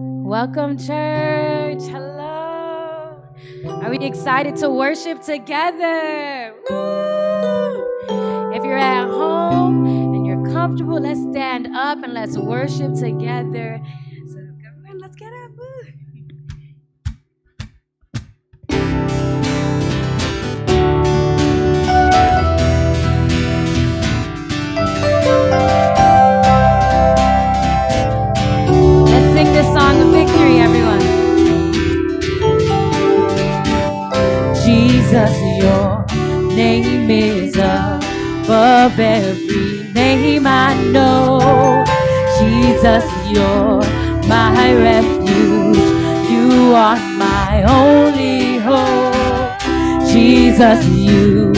Welcome, church. Hello. Are we excited to worship together? Woo! If you're at home and you're comfortable, let's stand up and let's worship together. So come on, let's get up. Woo! Let's sing this song of victory, everyone. Jesus, your name is above every name I know. Jesus, you're my refuge. You are my only hope. Jesus, you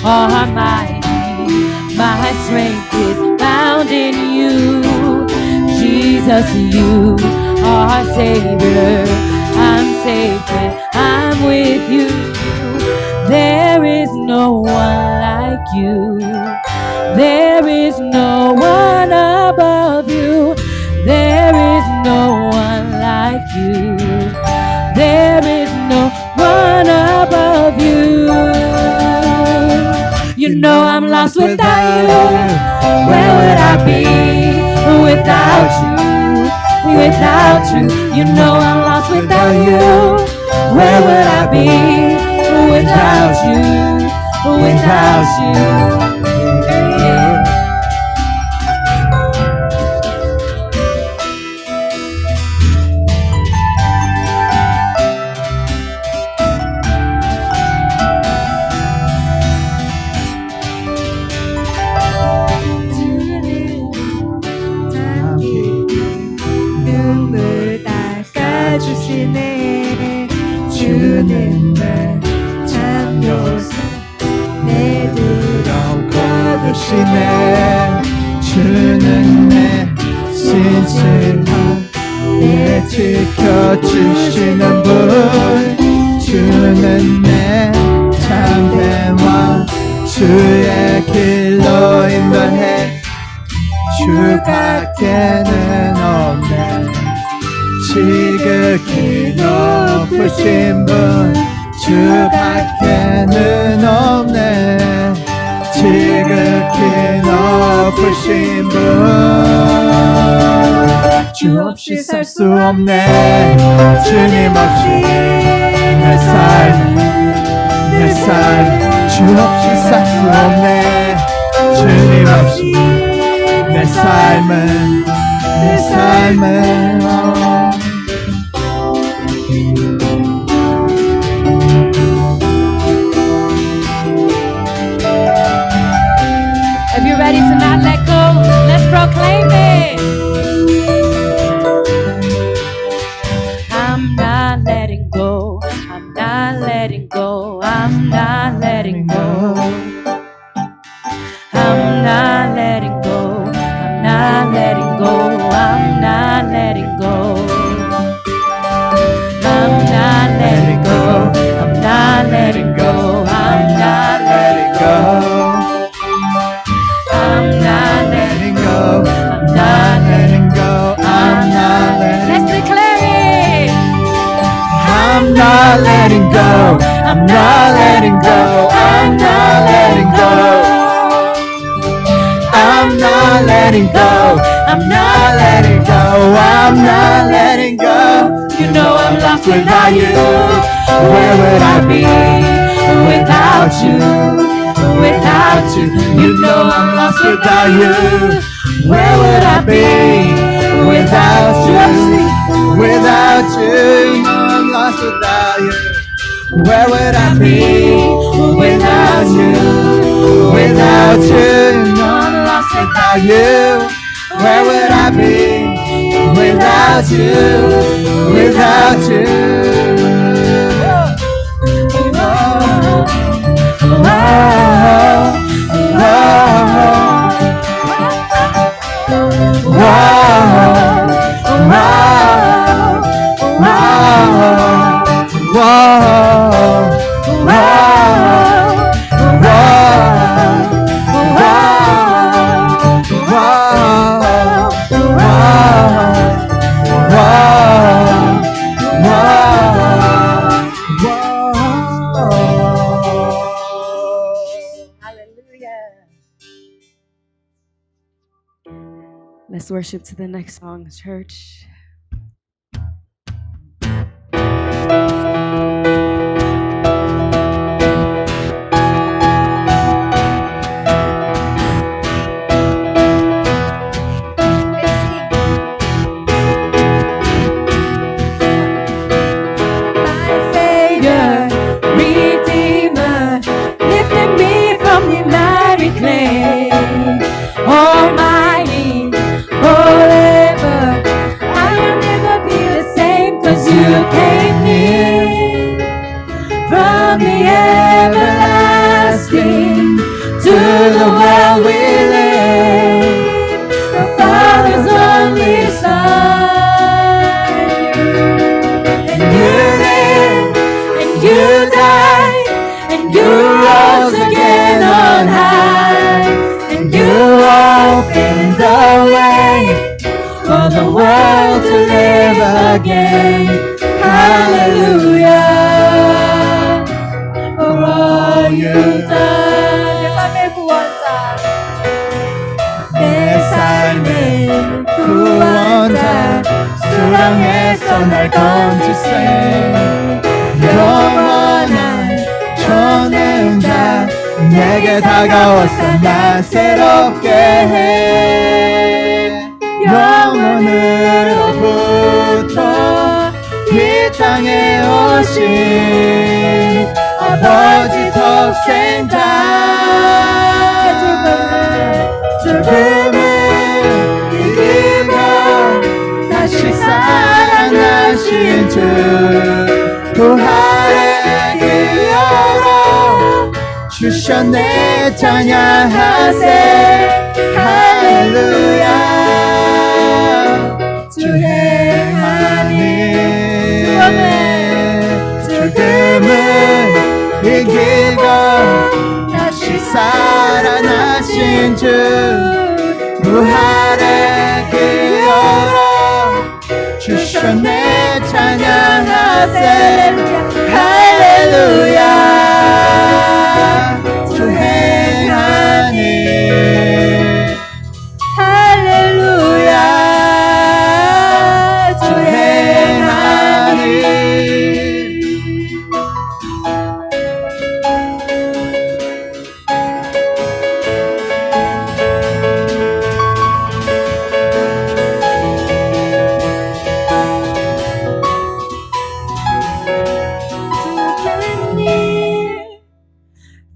are my need. My strength is found in you. Jesus, you are Savior. I'm safe when I'm with you. There is no one like you. There is no one above you. There is no one like you. There is no one above you. You know I'm lost without you. Where would I be without you? Without you. You know I'm lost without you. Where would I be without you? Without you. 주는 내 참요소 내 두려움 거두시네 주는 내 신실함 내 지켜주시는 분 주는 내 참대와 주의 길로 인도해 주 밖에는 없네 지극히 높으신 분 주 밖에는 없네 지극히 높으신 분 주 없이 살 수 없네 주님 없이 내 삶 주 없이 살 수 없네 주님 없이 내 삶은 If you're ready to not let go, let's proclaim it. I'm not letting go. I'm not letting go. I'm not letting go. I'm not letting go. I'm not letting go. I'm not letting go. I'm not letting go. I'm not letting go. I'm not letting go. I'm not letting go. I'm not letting go. I'm not letting go. Let's declare it. I'm not letting go. I'm not letting go. I'm not letting go. I'm not letting go. I'm not letting go. I'm not letting go. You know I'm lost without you. Where would I be without you? Without you, you know I'm lost without you. Where would I be without you? Without you, you know I'm lost without you. Where would I be without you? Without you, you know I'm lost without you. Where would I be without you? Without you. Whoa. worship to the next song, church. Almighty, forever, I will never be the same, 'cause you came near. From the everlasting to the world we live, the Father's only Son. And you lived, and you died, and you rose again on high, and you opened the way for the world to live again. Hallelujah, for all you've done. 내 삶의 구원자, 수렁에서 날 건지세. 영원한 전능자, 내게 다가와서 날 새롭게 해. 영원으로부터 이 땅에 오신 아버지 독생자, 죽음을 이기고 다시 살아나신 주, 부활의 기여로 주셨네. 찬양하세. 할렐루야. 주 행하니 죽음을 이기고 다시 살아나신 주, 부활의 기여로 주셨네. 찬양하세. 할렐루야. 주 행하니 할렐루야. 주 행하니.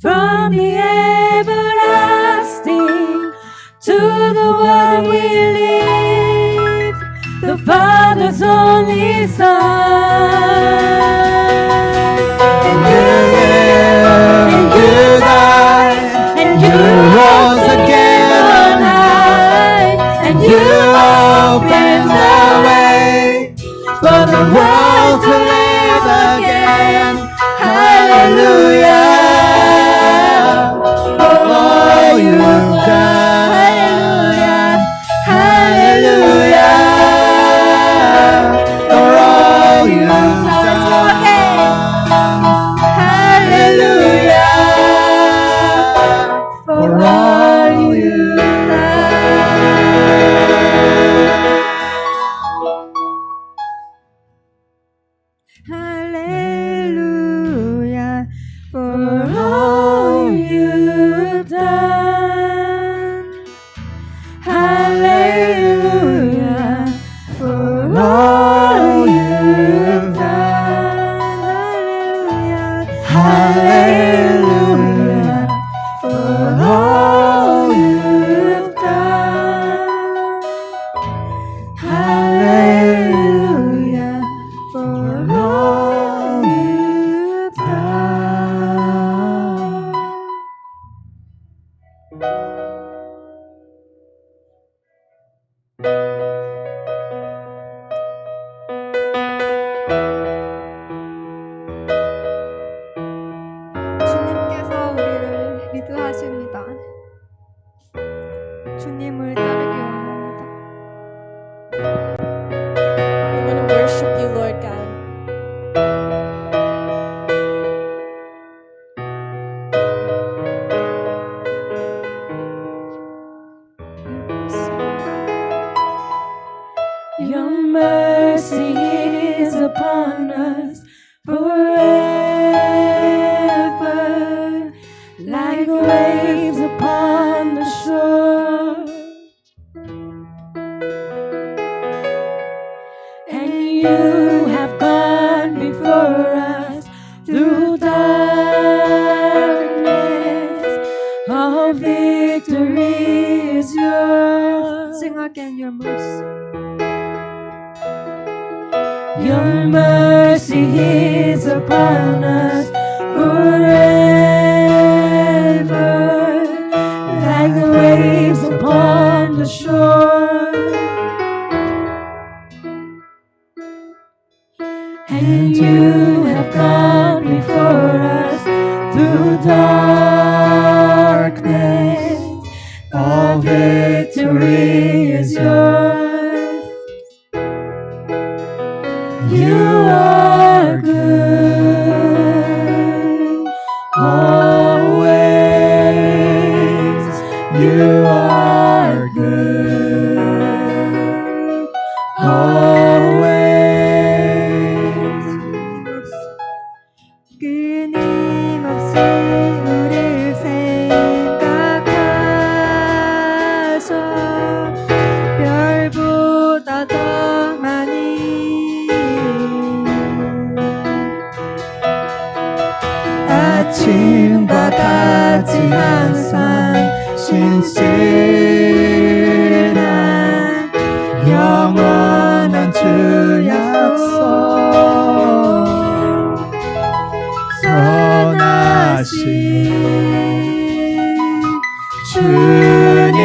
From the everlasting to the world we live, the Father's only Son. And you live, and you died, and you rose again on high, and you opened the way for the world to live again. Hallelujah. You've done. Hallelujah, hallelujah, for all you've done. Hallelujah, for all you've done. Hallelujah, for Your mercy is upon us forever, like waves upon the shore. And you have gone before us through darkness. All victory is yours. Sing again your mercy. Your mercy is upon us forever, like the waves upon the shore. And you have gone before us through darkness. All victory is yours. You are good always. You are good always. 끊임없이 우릴 생각하셔 별보다 더 많이 아침과 같이 항상 신실한 영원한 주 약속 선하신 주님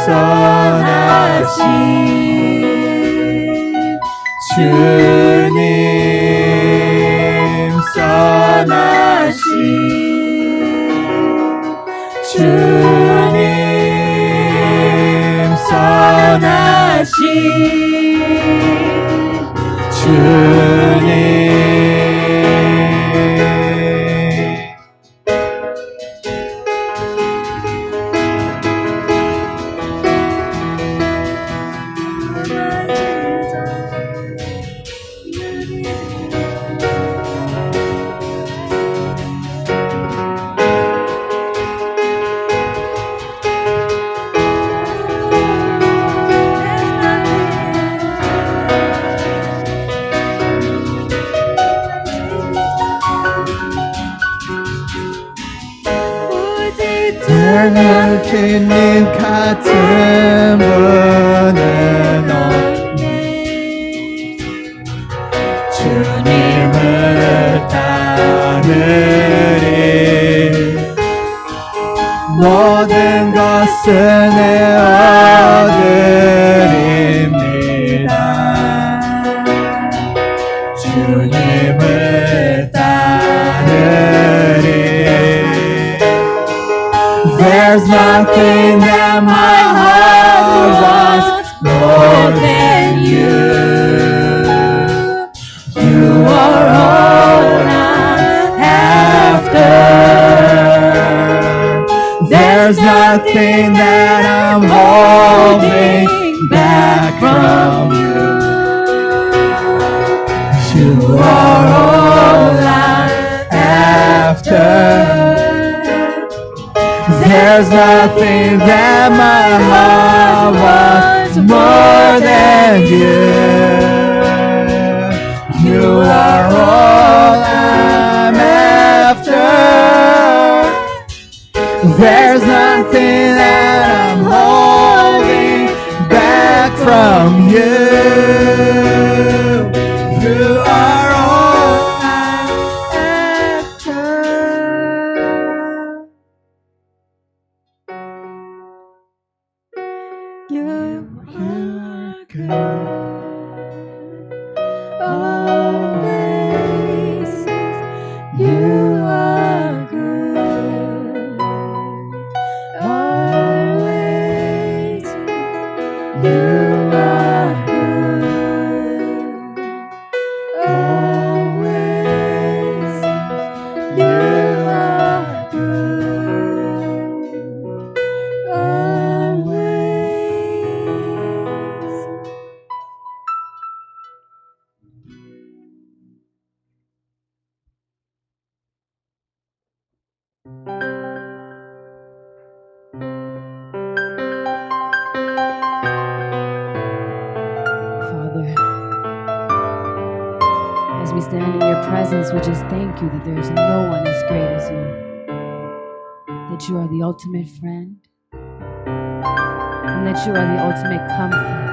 선하신 주님 선하신 주님 선하신 주님 주님 같은 분은 없네 주님을 따르리 모든 것을 내 얻으립니다 주님을 따르리 There's nothing that my heart wants more than you. You are all I'm after. There's nothing that I'm holding back from you. You are all I'm after. There's nothing that my heart wants more than you. You are all I'm after. There's nothing that I'm holding back from you. You are all I'm after. You are good always. You are good always. You are good always. You are good always. Father, as we stand in your presence, we just thank you that there is no one as great as you, that you are the ultimate friend, and that you are the ultimate comfort.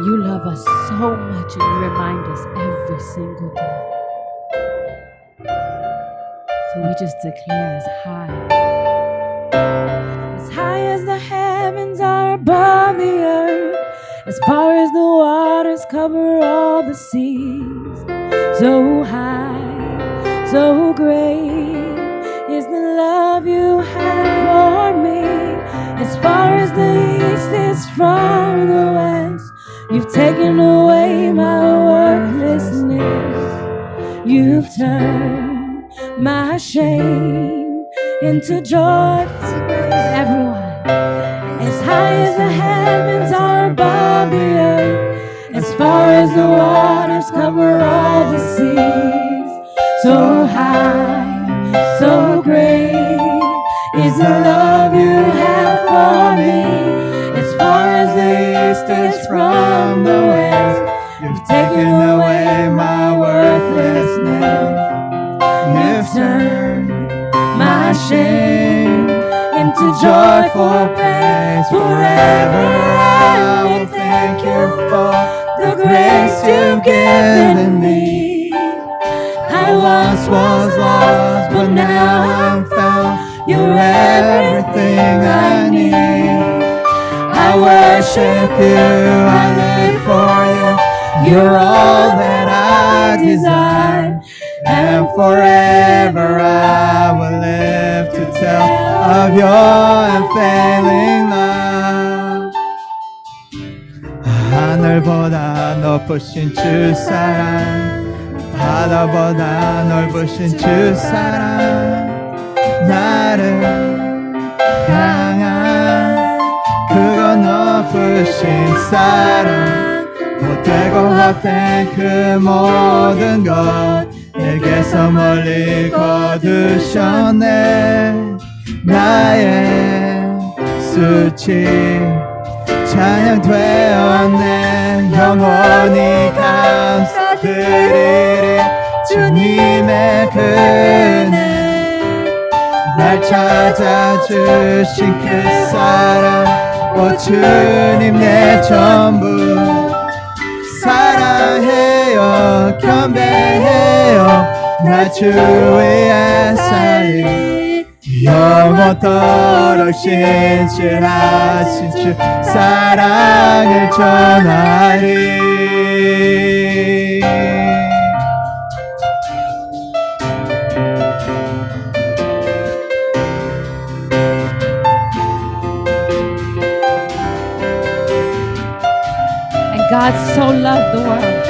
You love us so much and you remind us every single day. So we just declare as high as the heavens are above the earth, as far as the waters cover all the seas, so high, so great is the love you have for me. As far as the east is from the west, you've taken away my worthlessness. You've turned my shame into joy. Everyone, as high as the heavens are above the earth, as far as the waters cover all the seas, so high, so great is the love you have for me. As far as the east is from the west, you've taken away my worthlessness. You've turned my shame into joyful praise. Forever I will thank you for the grace you've given me. I once was lost, but now I'm found. You're everything I need. I worship you, I live for you. You're all that I desire, and forever I will live to tell of your unfailing love. 하늘보다 높으신 주 사랑, 바다보다 넓으신 주 사랑, 나를 향한 그거 높으신 사랑, 못되고 헛된 그 모든 것 내게서 멀리 거두셨네. 나의 수치 찬양되었네. 영원히 감사드리리 주님의 은혜, 날 찾아주신 그 사랑. 오 주님 내 전부 사랑해요, 경배해요. 나 주 위에 살리 영원토록 신실하신 주 사랑을 전하리. God so loved the world.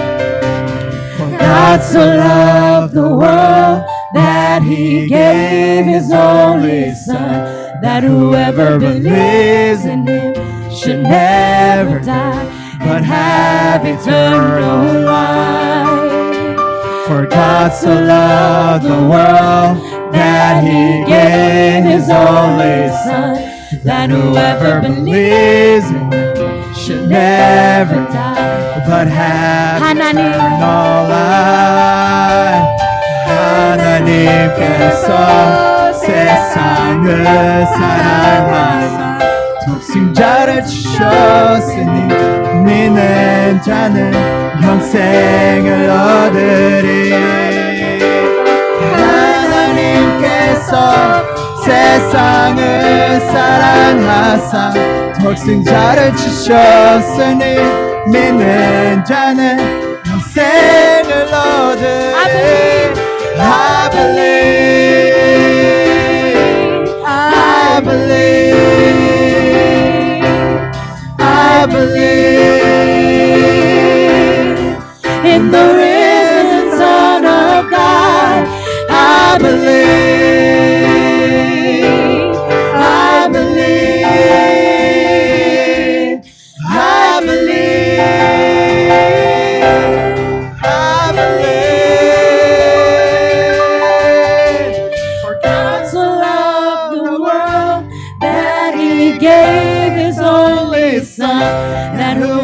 For God so loved the world that He gave His only Son, that whoever believes in Him should never die, but have eternal life. For God so loved the world that He gave His only Son, that whoever believes in Him should never die, but have eternal life. 하나님께서 세상을 사랑하사 독생자를 주셨으니 믿는 자는 영생을 얻으리. 하나님께서 세상을 사랑하사 독생자를 주셨으니 믿는 자는 영생을 얻으리. I believe, I believe, I believe in the risen Son of God. I believe, I believe, I believe, I believe. For God so loved the world that He gave His only Son, that whoever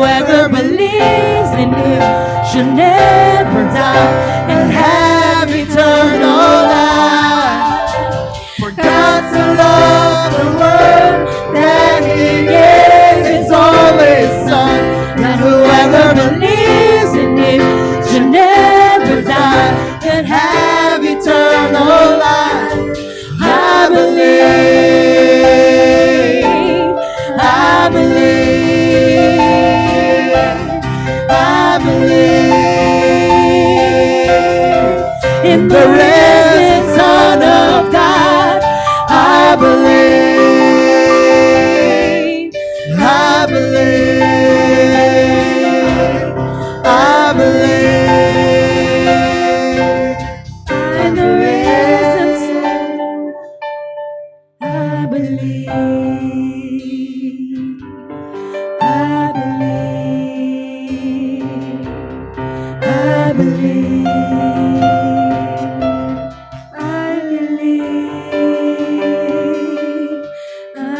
in the risen Son of God. I believe, I believe, I believe in the risen Son. I believe, I believe, I believe, I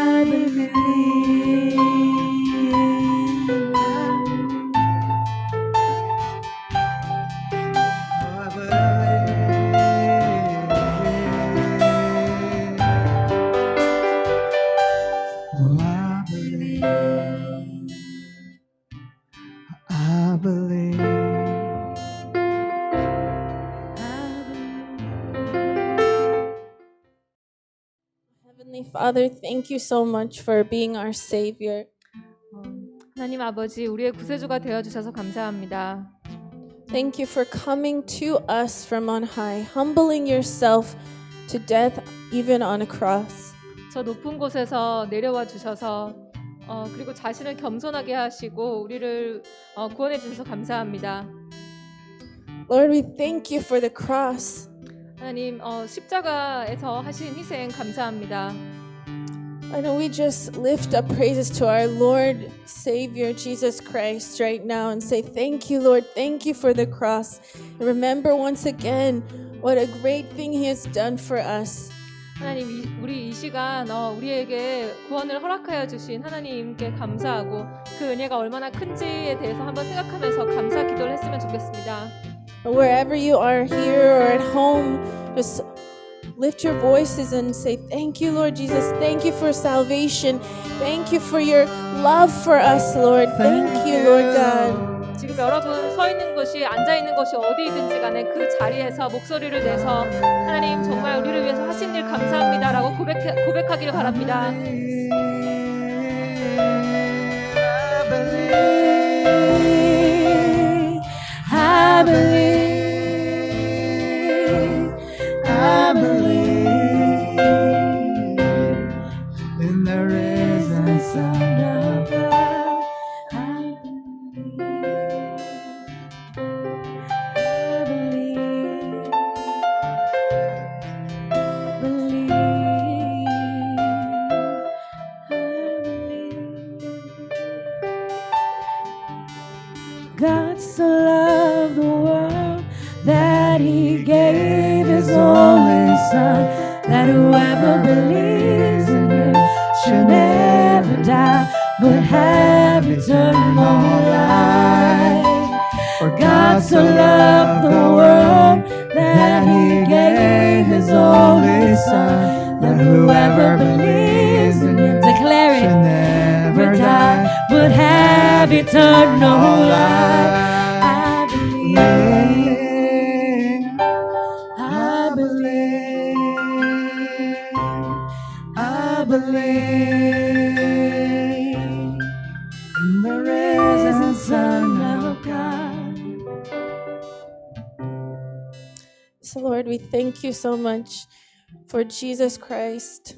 believe, I believe. I believe. Heavenly Father, thank you so much for being our Savior. 하나님 아버지, 우리의 구세주가 되어 주셔서 감사합니다. Thank you for coming to us from on high, humbling yourself to death, even on a cross. 저 높은 곳에서 내려와 주셔서 그리고 자신을 겸손하게 하시고 우리를 구원해 주셔서 감사합니다. Lord, we thank you for the cross. 하나님 십자가에서 하신 희생 감사합니다. I know we just lift up praises to our Lord, Savior, Jesus Christ right now and say, thank you, Lord. Thank you for the cross. And remember once again what a great thing He has done for us. 하나님, 우리 이 시간 우리에게 구원을 허락하여 주신 하나님께 감사하고 그 은혜가 얼마나 큰지에 대해서 한번 생각하면서 감사 기도를 했으면 좋겠습니다. Wherever you are, here or at home, just lift your voices and say, thank you, Lord Jesus. Thank you for salvation. Thank you for your love for us, Lord. Thank you, Lord God. 지금 여러분 서 있는 것이 앉아 있는 것이 어디이든지 간에 그 자리에서 목소리를 내서 하나님 정말 우리를 위해서 하신 일 감사합니다라고 고백하기를 바랍니다. I believe, I believe in the risen Son of God. I believe, God so loved the world that He gave His only Son, that whoever believes in Him shall never die, but have eternal life. For God so loved the world that He gave His only Son, that whoever believes in Him, declare it, shall never die, but have eternal life. I believe, I believe, I believe in the risen Son of God. So, Lord, we thank you so much for Jesus Christ.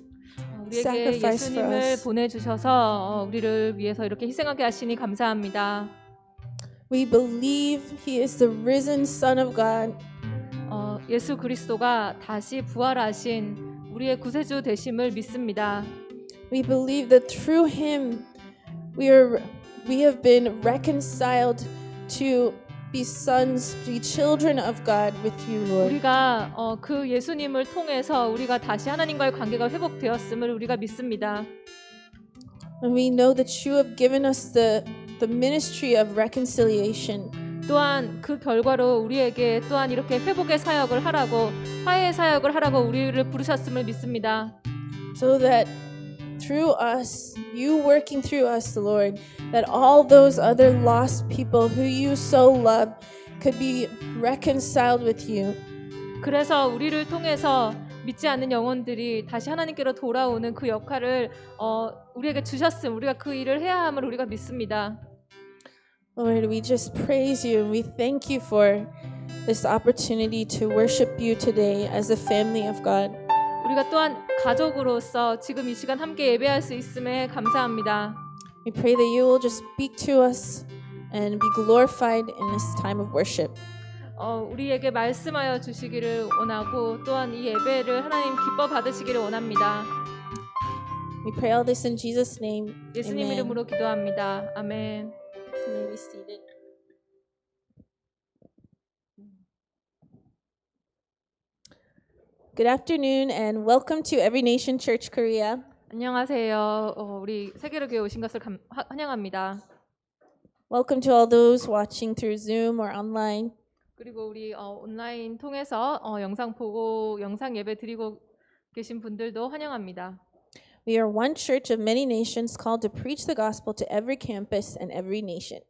우리에게 Sacrifice for 예수님을 us. 보내주셔서 우리를 위해서 이렇게 희생하게 하시니 감사합니다. We believe He is the risen Son of God. 예수 그리스도가 다시 부활하신 우리의 구세주 되심을 믿습니다. We believe that through Him we have been reconciled to be sons, be children of God with you, Lord. 우리가 그 예수님을 통해서 우리가 다시 하나님과의 관계가 회복되었음을 우리가 믿습니다. And we know that you have given us the ministry of reconciliation. 또한 그 결과로 우리에게 또한 이렇게 회복의 사역을 하라고 화해의 사역을 하라고 우리를 부르셨음을 믿습니다. So that through us, you working through us, Lord, that all those other lost people who you so love could be reconciled with you. 그래서 우리를 통해서 믿지 않는 영혼들이 다시 하나님께로 돌아오는 그 역할을 우리에게 주셨음, 우리가 그 일을 해야 함을 우리가 믿습니다. Lord, we just praise you and we thank you for this opportunity to worship you today as a family of God. 우리가 또한 가족으로서 지금 이 시간 함께 예배할 수 있음에 감사합니다. We pray that you will just speak to us and be glorified in this time of worship. 우리에게 말씀하여 주시기를 원하고 또한 이 예배를 하나님 기뻐 받으시기를 원합니다. We pray all this in Jesus' name. 예수님 Amen. 이름으로 기도합니다. 아멘. You may be seated. Good afternoon and welcome to Every Nation Church Korea. 안녕하세요. 우리 세계로 교회 오신 것을 환영합니다. Welcome to all those watching through Zoom or online. 그리고 우리 온라인 통해서 영상 보고 영상 예배 드리고 계신 분들도 환영합니다. We are one church of many nations called to preach the gospel to every campus and every nation.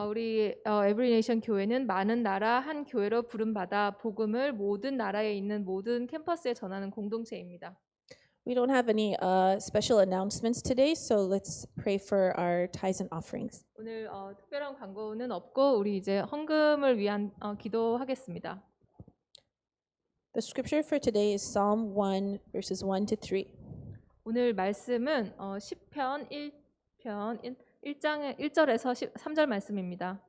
우리 에브리네이션 교회는 많은 나라 한 교회로 부름받아 복음을 모든 나라에 있는 모든 캠퍼스에 전하는 공동체입니다. We don't have any special announcements today, so let's pray for our tithes and offerings. 오늘 특별한 광고는 없고 우리 이제 헌금을 위한 기도하겠습니다. The scripture for today is Psalm 1, verses 1 to 3. 오늘 말씀은 시편 1편 1장의 1절에서 3절 말씀입니다.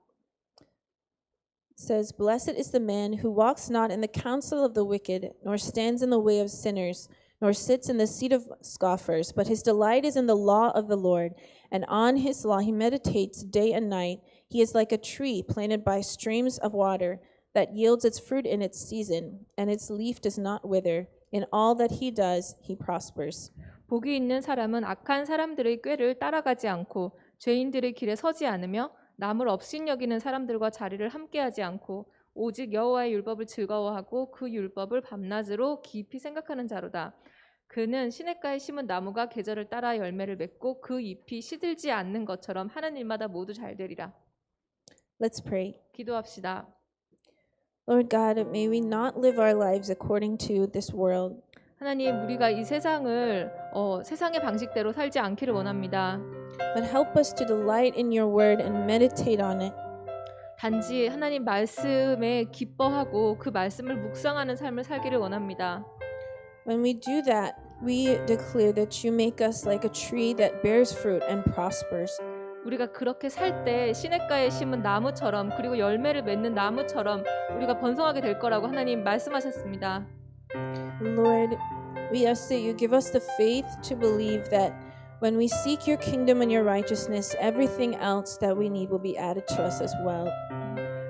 It says, Blessed is the man who walks not in the counsel of the wicked, nor stands in the way of sinners, nor sits in the seat of scoffers, but his delight is in the law of the Lord, and on his law he meditates day and night. He is like a tree planted by streams of water that yields its fruit in its season, and its leaf does not wither. In all that he does, he prospers. 복이 있는 사람은 악한 사람들의 꾀를 따라가지 않고 죄인들의 길에 서지 않으며 남을 업신여기는 사람들과 자리를 함께하지 않고 오직 여호와의 율법을 즐거워하고 그 율법을 밤낮으로 깊이 생각하는 자로다. 그는 시냇가에 심은 나무가 계절을 따라 열매를 맺고 그 잎이 시들지 않는 것처럼 하는 일마다 모두 잘 되리라. Let's pray. 기도합시다. Lord God, may we not live our lives according to this world. 하나님, 우리가 이 세상을 세상의 방식대로 살지 않기를 원합니다. But help us to delight in your word and meditate on it. 단지 하나님 말씀에 기뻐하고 그 말씀을 묵상하는 삶을 살기를 원합니다. When we do that, we declare that you make us like a tree that bears fruit and prospers. 우리가 그렇게 살 때 시냇가에 심은 나무처럼 그리고 열매를 맺는 나무처럼 우리가 번성하게 될 거라고 하나님 말씀하셨습니다. Lord, we ask that you give us the faith to believe that when we seek your kingdom and your righteousness, everything else that we need will be added to us as well.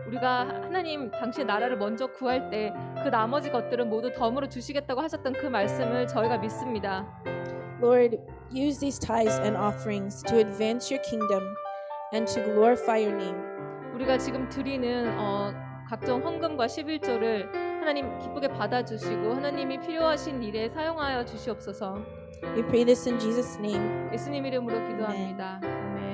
우리가 하나님 당신의 나라를 먼저 구할 때 그 나머지 것들은 모두 덤으로 주시겠다고 하셨던 그 말씀을 저희가 믿습니다. Lord, use these tithes and offerings to advance your kingdom and to glorify your name. 우리가 지금 드리는 각종 헌금과 11조를 하나님 기쁘게 받아주시고 하나님이 필요하신 일에 사용하여 주시옵소서. We pray this in Jesus' name. 예수님 이름으로 기도합니다. 아멘.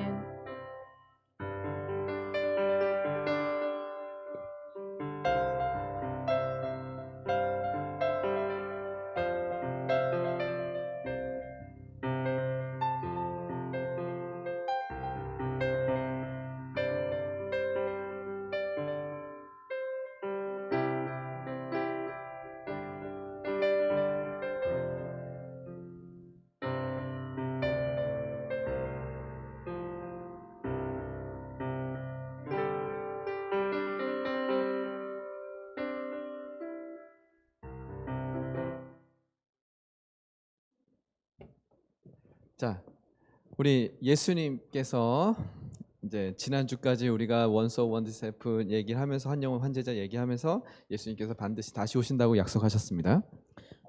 자, 우리 예수님께서 이제 지난주까지 우리가 원소 원디세프 얘기를 하면서 한 영혼 환제자 얘기하면서 예수님께서 반드시 다시 오신다고 약속하셨습니다.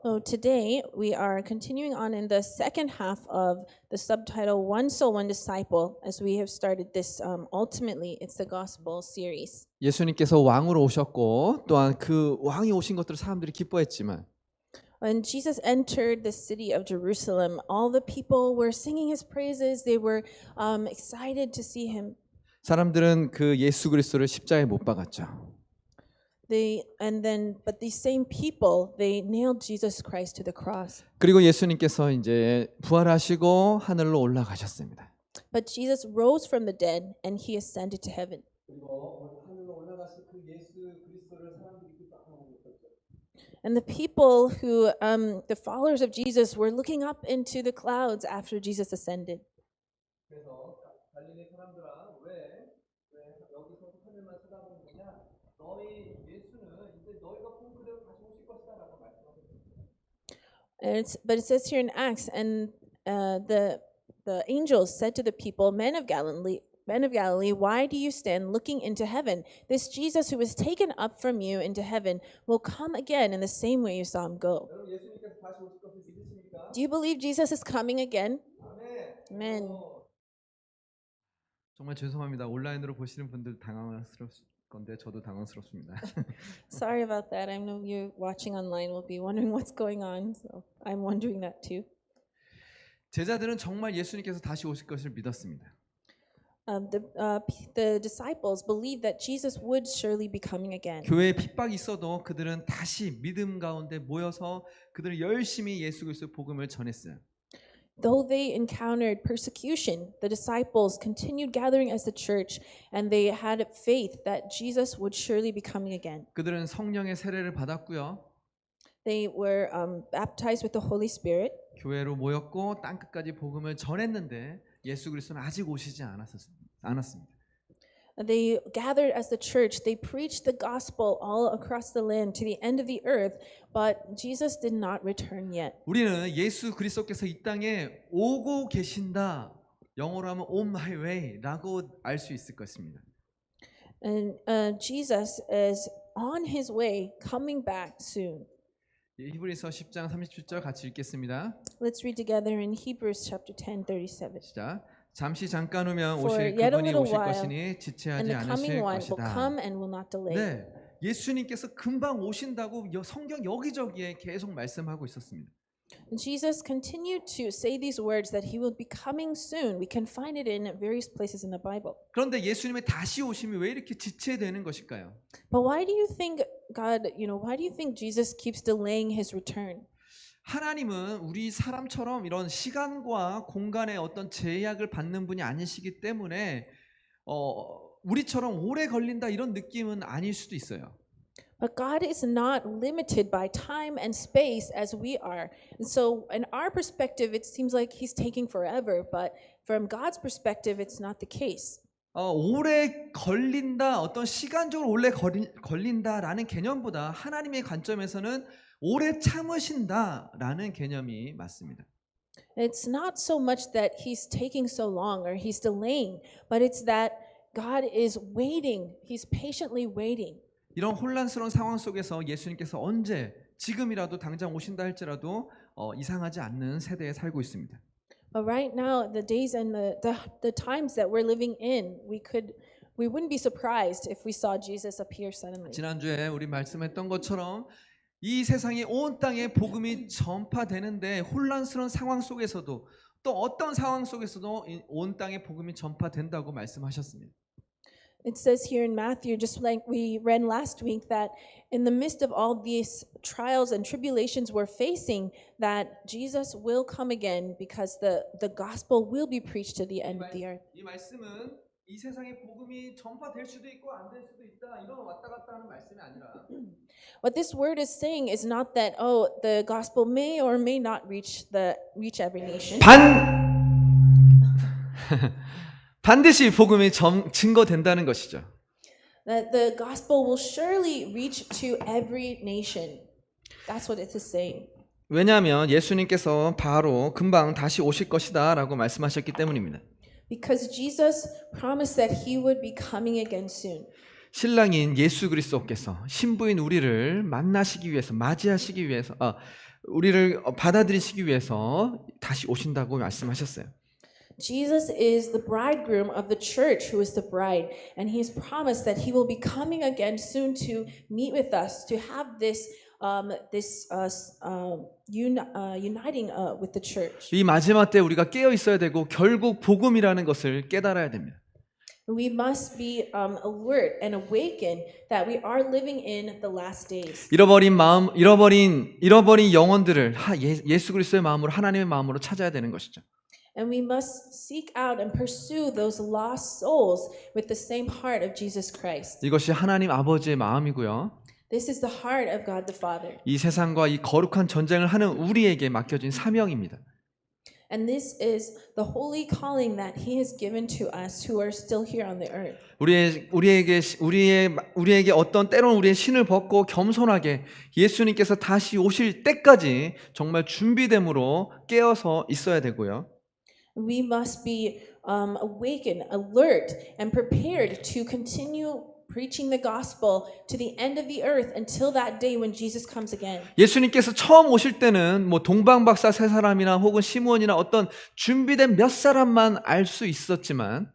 So today we are continuing on in the second half of the subtitle One Soul, One Disciple as we have started this ultimately it's the gospel series. 예수님께서 왕으로 오셨고 또한 그 왕이 오신 것들을 사람들이 기뻐했지만 When Jesus entered the city of Jerusalem, all the people were singing his praises. They were excited to see him. 사람들은 그 예수 그리스도를 십자가에 못 박았죠. But these same people, they nailed Jesus Christ to the cross. 그리고 예수님께서 이제 부활하시고 하늘로 올라가셨습니다. But Jesus rose from the dead and he ascended to heaven. 그리고 하늘로 올라가서 그 예수 그리스도를 사람들이 기뻐하고 있었죠. And the people who, the followers of Jesus, were looking up into the clouds after Jesus ascended. 그래서 갈릴리 사람들아 왜 여기서 하늘만 쳐다보는 거냐? 너희 예수는 이제 너희가 본 그대로 다시 오실 것이다라고 말씀하셨습니다. But it says here in Acts, and the angels said to the people, Men of Galilee, why do you stand looking into heaven? This Jesus who was taken up from you into heaven will come again in the same way you saw him go. 여러분 예수님께서 다시 오실 것을 믿으십니까? Do you believe Jesus is coming again? 아멘. Amen. 정말 죄송합니다. 온라인으로 보시는 분들 당황스러울 건데 저도 당황스럽습니다. Sorry about that. I know you watching online will be wondering what's going on, so I'm wondering that too. 제자들은 정말 예수님께서 다시 오실 것을 믿었습니다. The disciples believed that Jesus would surely be coming again. 교회에 핍박이 있어도 그들은 다시 믿음 가운데 모여서 그들은 열심히 예수 그리스도의 복음을 전했어요. Though they encountered persecution, the disciples continued gathering as the church, and they had faith that Jesus would surely be coming again. 그들은 성령의 세례를 받았고요. They were baptized with the Holy Spirit. 교회로 모였고 땅 끝까지 복음을 전했는데 예수 그리스도는 아직 오시지 않았습니다. They gathered as the church. They preached the gospel all across the land to the end of the earth, but Jesus did not return yet. 우리는 예수 그리스도께서 이 땅에 오고 계신다. 영어로 하면 on my way라고 알 수 있을 것입니다. And Jesus is on his way, coming back soon. 히브리서 10장 37절 같이 읽겠습니다. Let's read together in Hebrews chapter 10:37. 시작. 잠시 잠깐 후면 For 오실 yet a 그분이 little 오실 while, 것이니 And 지체하지 the coming 않으실 one will 것이다. come and will not delay. 네, 예수님께서 금방 오신다고 성경 여기저기에 계속 말씀하고 있었습니다. Jesus continued to say these words that he will be coming soon. We can find it in various places in the Bible. 그런데 예수님의 다시 오심이 왜 이렇게 지체되는 것일까요? But why do you think why do you think Jesus keeps delaying his return? 하나님은 우리 사람처럼 이런 시간과 공간의 어떤 제약을 받는 분이 아니시기 때문에 우리처럼 오래 걸린다 이런 느낌은 아닐 수도 있어요. But God is not limited by time and space as we are. And so in our perspective it seems like he's taking forever, but from God's perspective it's not the case. 오래 걸린다, 어떤 시간적으로 오래 걸린다라는 개념보다 하나님의 관점에서는 오래 참으신다라는 개념이 맞습니다. It's not so much that he's taking so long or he's delaying, but it's that God is waiting. He's patiently waiting. 이런 혼란스러운 상황 속에서 예수님께서 언제 지금이라도 당장 오신다 할지라도 이상하지 않는 세대에 살고 있습니다. But right now, the days and the times that we're living in, we wouldn't be surprised if we saw Jesus appear suddenly. 지난주에 우리 말씀했던 것처럼 이 세상에 온 땅에 복음이 전파되는데 혼란스러운 상황 속에서도 또 어떤 상황 속에서도 온 땅에 복음이 전파된다고 말씀하셨습니다. It says here in Matthew, just like we read last week, that in the midst of all these trials and tribulations we're facing, that Jesus will come again because the gospel will be preached to the end of the earth. 이 말씀은 이 세상에 복음이 전파될 수도 있고 안 될 수도 있다 이런 왔다 갔다 하는 말씀이 아니라 What this word is saying is not that the gospel may or may not reach every nation. 반드시 복음이 증거된다는 것이죠. That the gospel will surely reach to every nation. That's what it is saying. 왜냐하면 예수님께서 바로 금방 다시 오실 것이다라고 말씀하셨기 때문입니다. Because Jesus promised that he would be coming again soon. 신랑인 예수 그리스도께서 신부인 우리를 만나시기 위해서 맞이하시기 위해서 우리를 받아들이시기 위해서 다시 오신다고 말씀하셨어요. Jesus is the bridegroom of the church who is the bride, and he has promised that he will be coming again soon to meet with us, to have this uniting with the church. 이 마지막 때 우리가 깨어 있어야 되고 결국 복음이라는 것을 깨달아야 됩니다. We must be alert and awaken that we are living in the last days. 잃어버린 마음, 잃어버린 영혼들을 예수 그리스도의 마음으로 하나님의 마음으로 찾아야 되는 것이죠. And we must seek out and pursue those lost souls with the same heart of Jesus Christ. 이것이 하나님 아버지의 마음이고요. This is the heart of God the Father. 이 세상과 이 거룩한 전쟁을 하는 우리에게 맡겨진 사명입니다. And this is the holy calling that He has given to us who are still here on the earth. 우리에게 어떤 때로는 우리의 신을 벗고 겸손하게 예수님께서 다시 오실 때까지 정말 준비됨으로 깨어서 있어야 되고요. We must be awakened, alert, and prepared to continue preaching the gospel to the end of the earth until that day when Jesus comes again. 예수님께서 처음 오실 때는 뭐 동방박사 세 사람이나 혹은 시므온이나 어떤 준비된 몇 사람만 알 수 있었지만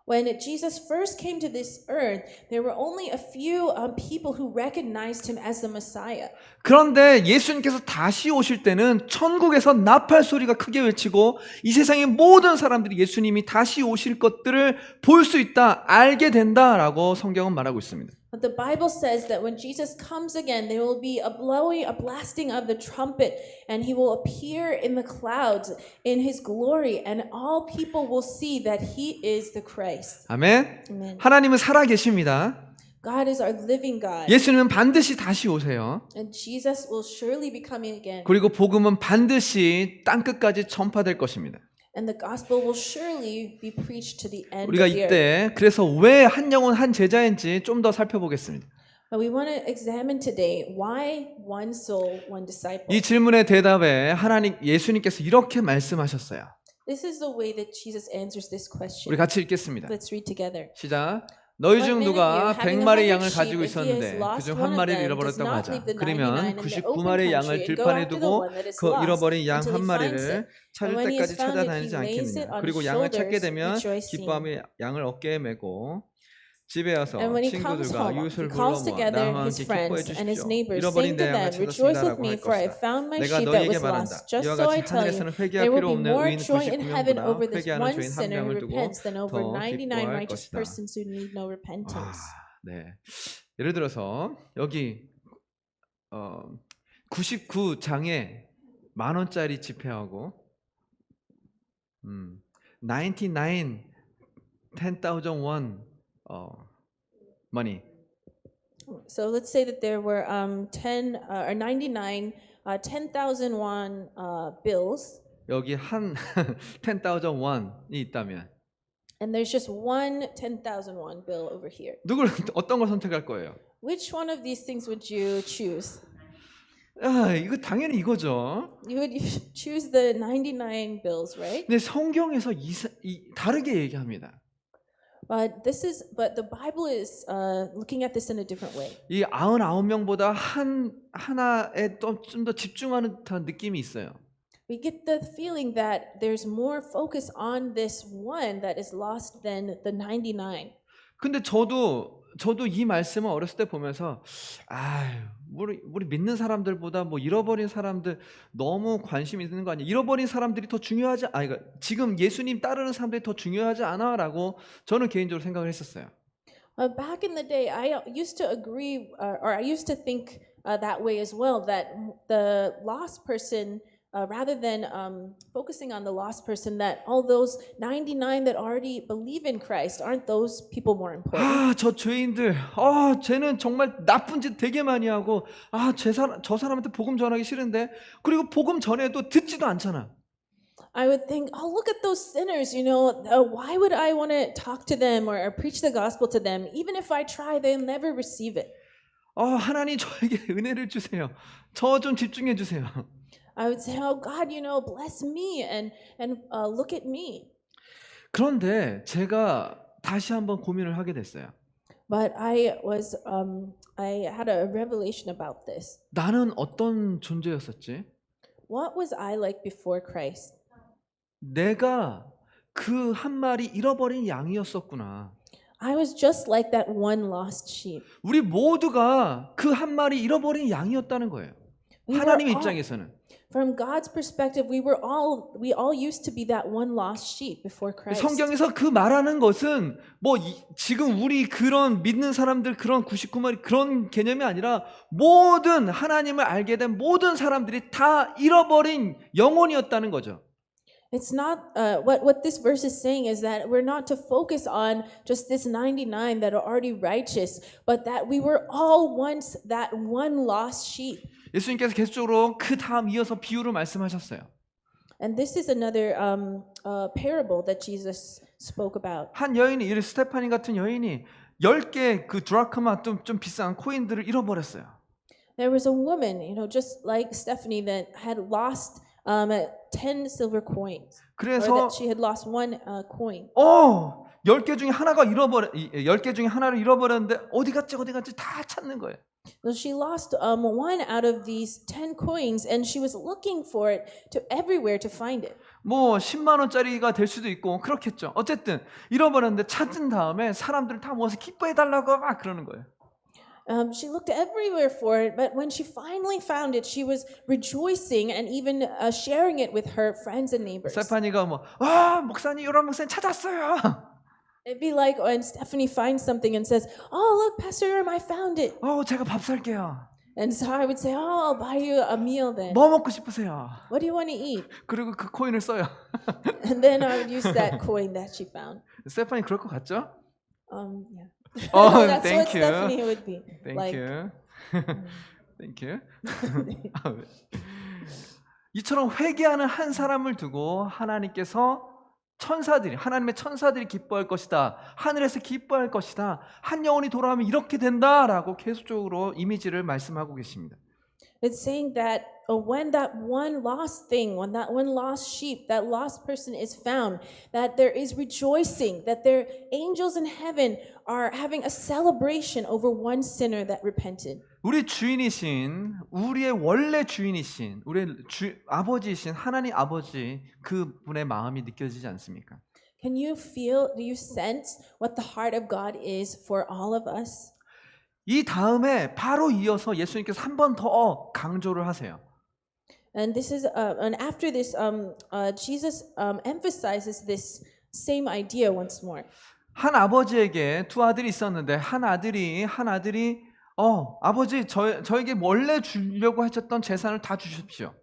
When Jesus first came to this earth, there were only a few people who recognized him as the Messiah. 그런데 예수님께서 다시 오실 때는 천국에서 나팔 소리가 크게 외치고 이 세상의 모든 사람들이 예수님이 다시 오실 것들을 볼 수 있다, 알게 된다라고 성경은 말하고 있습니다. But the Bible says that when Jesus comes again, there will be a blowing, a blasting of the trumpet, and he will appear in the clouds in his glory, and all people will see that he is the Christ. 아멘. Amen. 하나님은 살아 계십니다. God is our living God, 예수님은 반드시 다시 오세요. and Jesus will surely be coming again. 그리고 복음은 반드시 땅 끝까지 전파될 것입니다. And the gospel will surely be preached to the end 우리가 of the earth. 이때 그래서 왜 한 영혼 한 제자인지 좀 더 살펴보겠습니다. But we want to examine today why one soul, one disciple. 이 질문의 대답에 예수님께서 이렇게 말씀하셨어요. This is the way that Jesus answers this question. 우리 같이 읽겠습니다. Let's read together. 시작. 너희 중 누가 100마리 양을 가지고 if he has 있었는데 lost 그중 one 한 of 마리를 them, 잃어버렸다고 does not 하자. leave the 그러면 99 in the 99마리의 open 양을 country and go 들판에 after the 두고 one that is 그 lost 잃어버린 양 until 한 he finds 마리를 it. 찾을 And when he has 때까지 found it, 찾아다니지 he lays it 않겠느냐. on 그리고 his 양을 찾게 shoulders, 되면 rejoicing. 기뻐함에 양을 어깨에 메고 집에 와서 And when he comes 친구들과 home, 이웃을 he calls 불러 모아 together 나와 his 함께 기뻐해 friends and his 주십시오. neighbors, 잃어버린 saying to 내 양을 them, "Rejoice with 찾았습니다라고 me, 할 for I 것이다. found my 내가 sheep that 너희에게 was 말한다. lost." Just 이와 so I 같이 tell you, 하늘에서는 회개할 there will 필요 be 없는 more 의인 joy in heaven 99명보다 over this 회개하는 one 죄인 한 sinner who 명을 두고 repents than over 더 99 기뻐할 righteous 것이다. persons who need no repentance. 네. 예를 들어서 여기 99장에 10,000원짜리 지폐하고 99 10,000 won money. So let's say that there were 10 or 99 10,000 won bills, 여기 한 10,000 won이 있다면 and there's just one 10,000 won bill over here. 어떤 걸 선택할 거예요? Which one of these things would you choose? 이거 당연히 이거죠. You would choose the 99 bills, right? 근데 성경에서 다르게 얘기합니다. But the Bible is looking at this in a different way. 이 99명보다 하나에 좀 더 집중하는 듯한 느낌이 있어요. We get the feeling that there's more focus on this one that is lost than the 99. 근데 저도 이 말씀을 어렸을 때 보면서 우리 믿는 사람들보다 뭐 잃어버린 사람들 너무 관심 있는 거 아니야? 잃어버린 사람들이 더 중요하지? 그러니까 지금 예수님 따르는 사람들이 더 중요하지 않아라고 저는 개인적으로 생각을 했었어요. Back in the day, I used to agree, or I used to think that way as well. That the lost person, rather than focusing on the lost person, that all those 99 that already believe in Christ, aren't those people more important? 저 죄인들, 쟤는 정말 나쁜 짓 되게 많이 하고, 저 사람한테 복음 전하기 싫은데, 그리고 복음 전해도 듣지도 않잖아. I would think, look at those sinners, why would I want to talk to them or preach the gospel to them? Even if I try, they'll never receive it. 하나님 저에게 은혜를 주세요. 저 좀 집중해 주세요. I would say, God, bless me and look at me. 그런데 제가 다시 한번 고민을 하게 됐어요. But I had a revelation about this. 나는 어떤 존재였었지? What was I like before Christ? 내가 그 한 마리 잃어버린 양이었었구나. I was just like that one lost sheep. 우리 모두가 그 한 마리 잃어버린 양이었다는 거예요. We 하나님 were all- 입장에서는. From God's perspective, we all used to be that one lost sheep before Christ. 성경에서 그 말하는 것은 지금 우리 그런 믿는 사람들 그런 99마리 그런 개념이 아니라 모든 하나님을 알게 된 모든 사람들이 다 잃어버린 영혼이었다는 거죠. It's not what this verse is saying is that we're not to focus on just this 99 that are already righteous, but that we were all once that one lost sheep. 예수님께서 계속적으로 그 다음 이어서 비유로 말씀하셨어요. And this is another parable that Jesus spoke about. 한 여인이 이 스테파니 같은 여인이 10개 그 드라크마 좀 비싼 코인들을 잃어버렸어요. There was a woman, just like Stephanie, that had lost 10 silver coins. Or 그래서 that she had lost one coin. 10개 중에 하나가 10개 중에 하나를 잃어버렸는데 어디 갔지 다 찾는 거예요. So she lost one out of these 10 coins, and she was looking for it to everywhere to find it. 뭐 10만 원짜리가 될 수도 있고 그렇겠죠. 어쨌든 잃어버렸는데 찾은 다음에 사람들 다 모아서 기뻐해 달라고 막 그러는 거예요. She looked everywhere for it, but when she finally found it, she was rejoicing and even sharing it with her friends and neighbors. 스테파니가 목사님 요런 목사님 찾았어요. It'd be like when Stephanie finds something and says, "Oh, look, Pastor Urim, I found it." 제가 밥 살게요. And so I would say, "Oh, I'll buy you a meal then. 뭐 먹고 싶으세요? What do you want to eat?" 그리고 그 코인을 써요. And then I would use that coin that she found. 스테파니 그럴 것 같죠? Yeah. That's thank what you. Stephanie would be. Thank like. you. Thank you. 이처럼 회개하는 한 사람을 두고 하나님께서 하나님의 천사들이 기뻐할 것이다. 하늘에서 기뻐할 것이다. 한 영혼이 돌아오면 이렇게 된다라고 계속적으로 이미지를 말씀하고 계십니다. It's saying that when that one lost thing, when that one lost sheep, that lost person is found, that there is rejoicing, that their angels in heaven are having a celebration over one sinner that repented. 우리 주인이신, 우리의 원래 주인이신, 우리의 아버지이신 하나님 아버지 그분의 마음이 느껴지지 않습니까? Do you sense what the heart of God is for all of us? 이 다음에 바로 이어서 예수님께서 한 번 더 강조를 하세요. And after this, Jesus emphasizes this same idea once more. 한 아버지에게 두 아들이 있었는데 한 아들이 아버지 저에게 원래 주려고 하셨던 재산을 다 주십시오.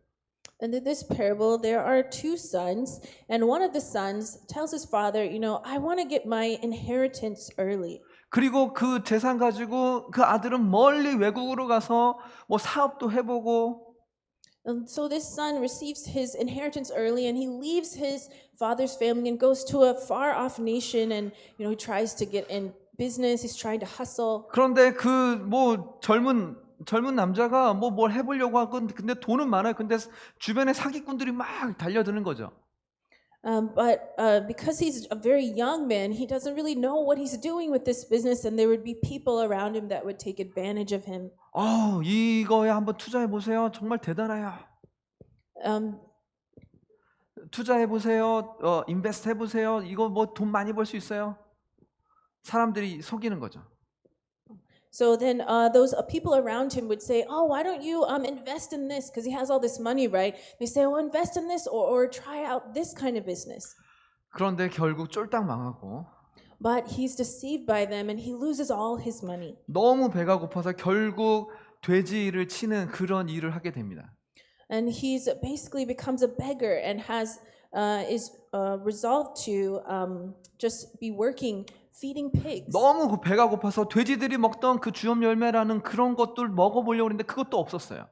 And in this parable, there are two sons, and one of the sons tells his father, I want to get my inheritance early. 그리고 그 재산 가지고 그 아들은 멀리 외국으로 가서 뭐 사업도 해보고. And so this son receives his inheritance early, and he leaves his father's family and goes to a far-off nation, and he tries to get in business. He's trying to hustle. 그런데 그 뭐 젊은 남자가 뭘 해보려고 하고 근데 돈은 많아요. 근데 주변에 사기꾼들이 막 달려드는 거죠. But because he's a very young man, he doesn't really know what he's doing with this business, and there would be people around him that would take advantage of him. 이거에 한번 투자해 보세요. 정말 대단해요. 투자해 보세요. 인베스트 해 보세요. 이거 뭐 돈 많이 벌 수 있어요. 사람들이 속이는 거죠. So then those people around him would say, "Oh, why don't you invest in this? Because he has all this money, right?" They say, "Oh, invest in this or try out this kind of business." 그런데 결국 쫄딱 망하고 But he's deceived by them and he loses all his money. 너무 배가 고파서 결국 돼지를 치는 그런 일을 하게 됩니다. And he's basically becomes a beggar and is resolved to just be working feeding pigs. 너무 배가 고파서 돼지들이 먹던 그 주염 열매라는 그런 것들 먹어보려고 했는데 그것도 없었어요.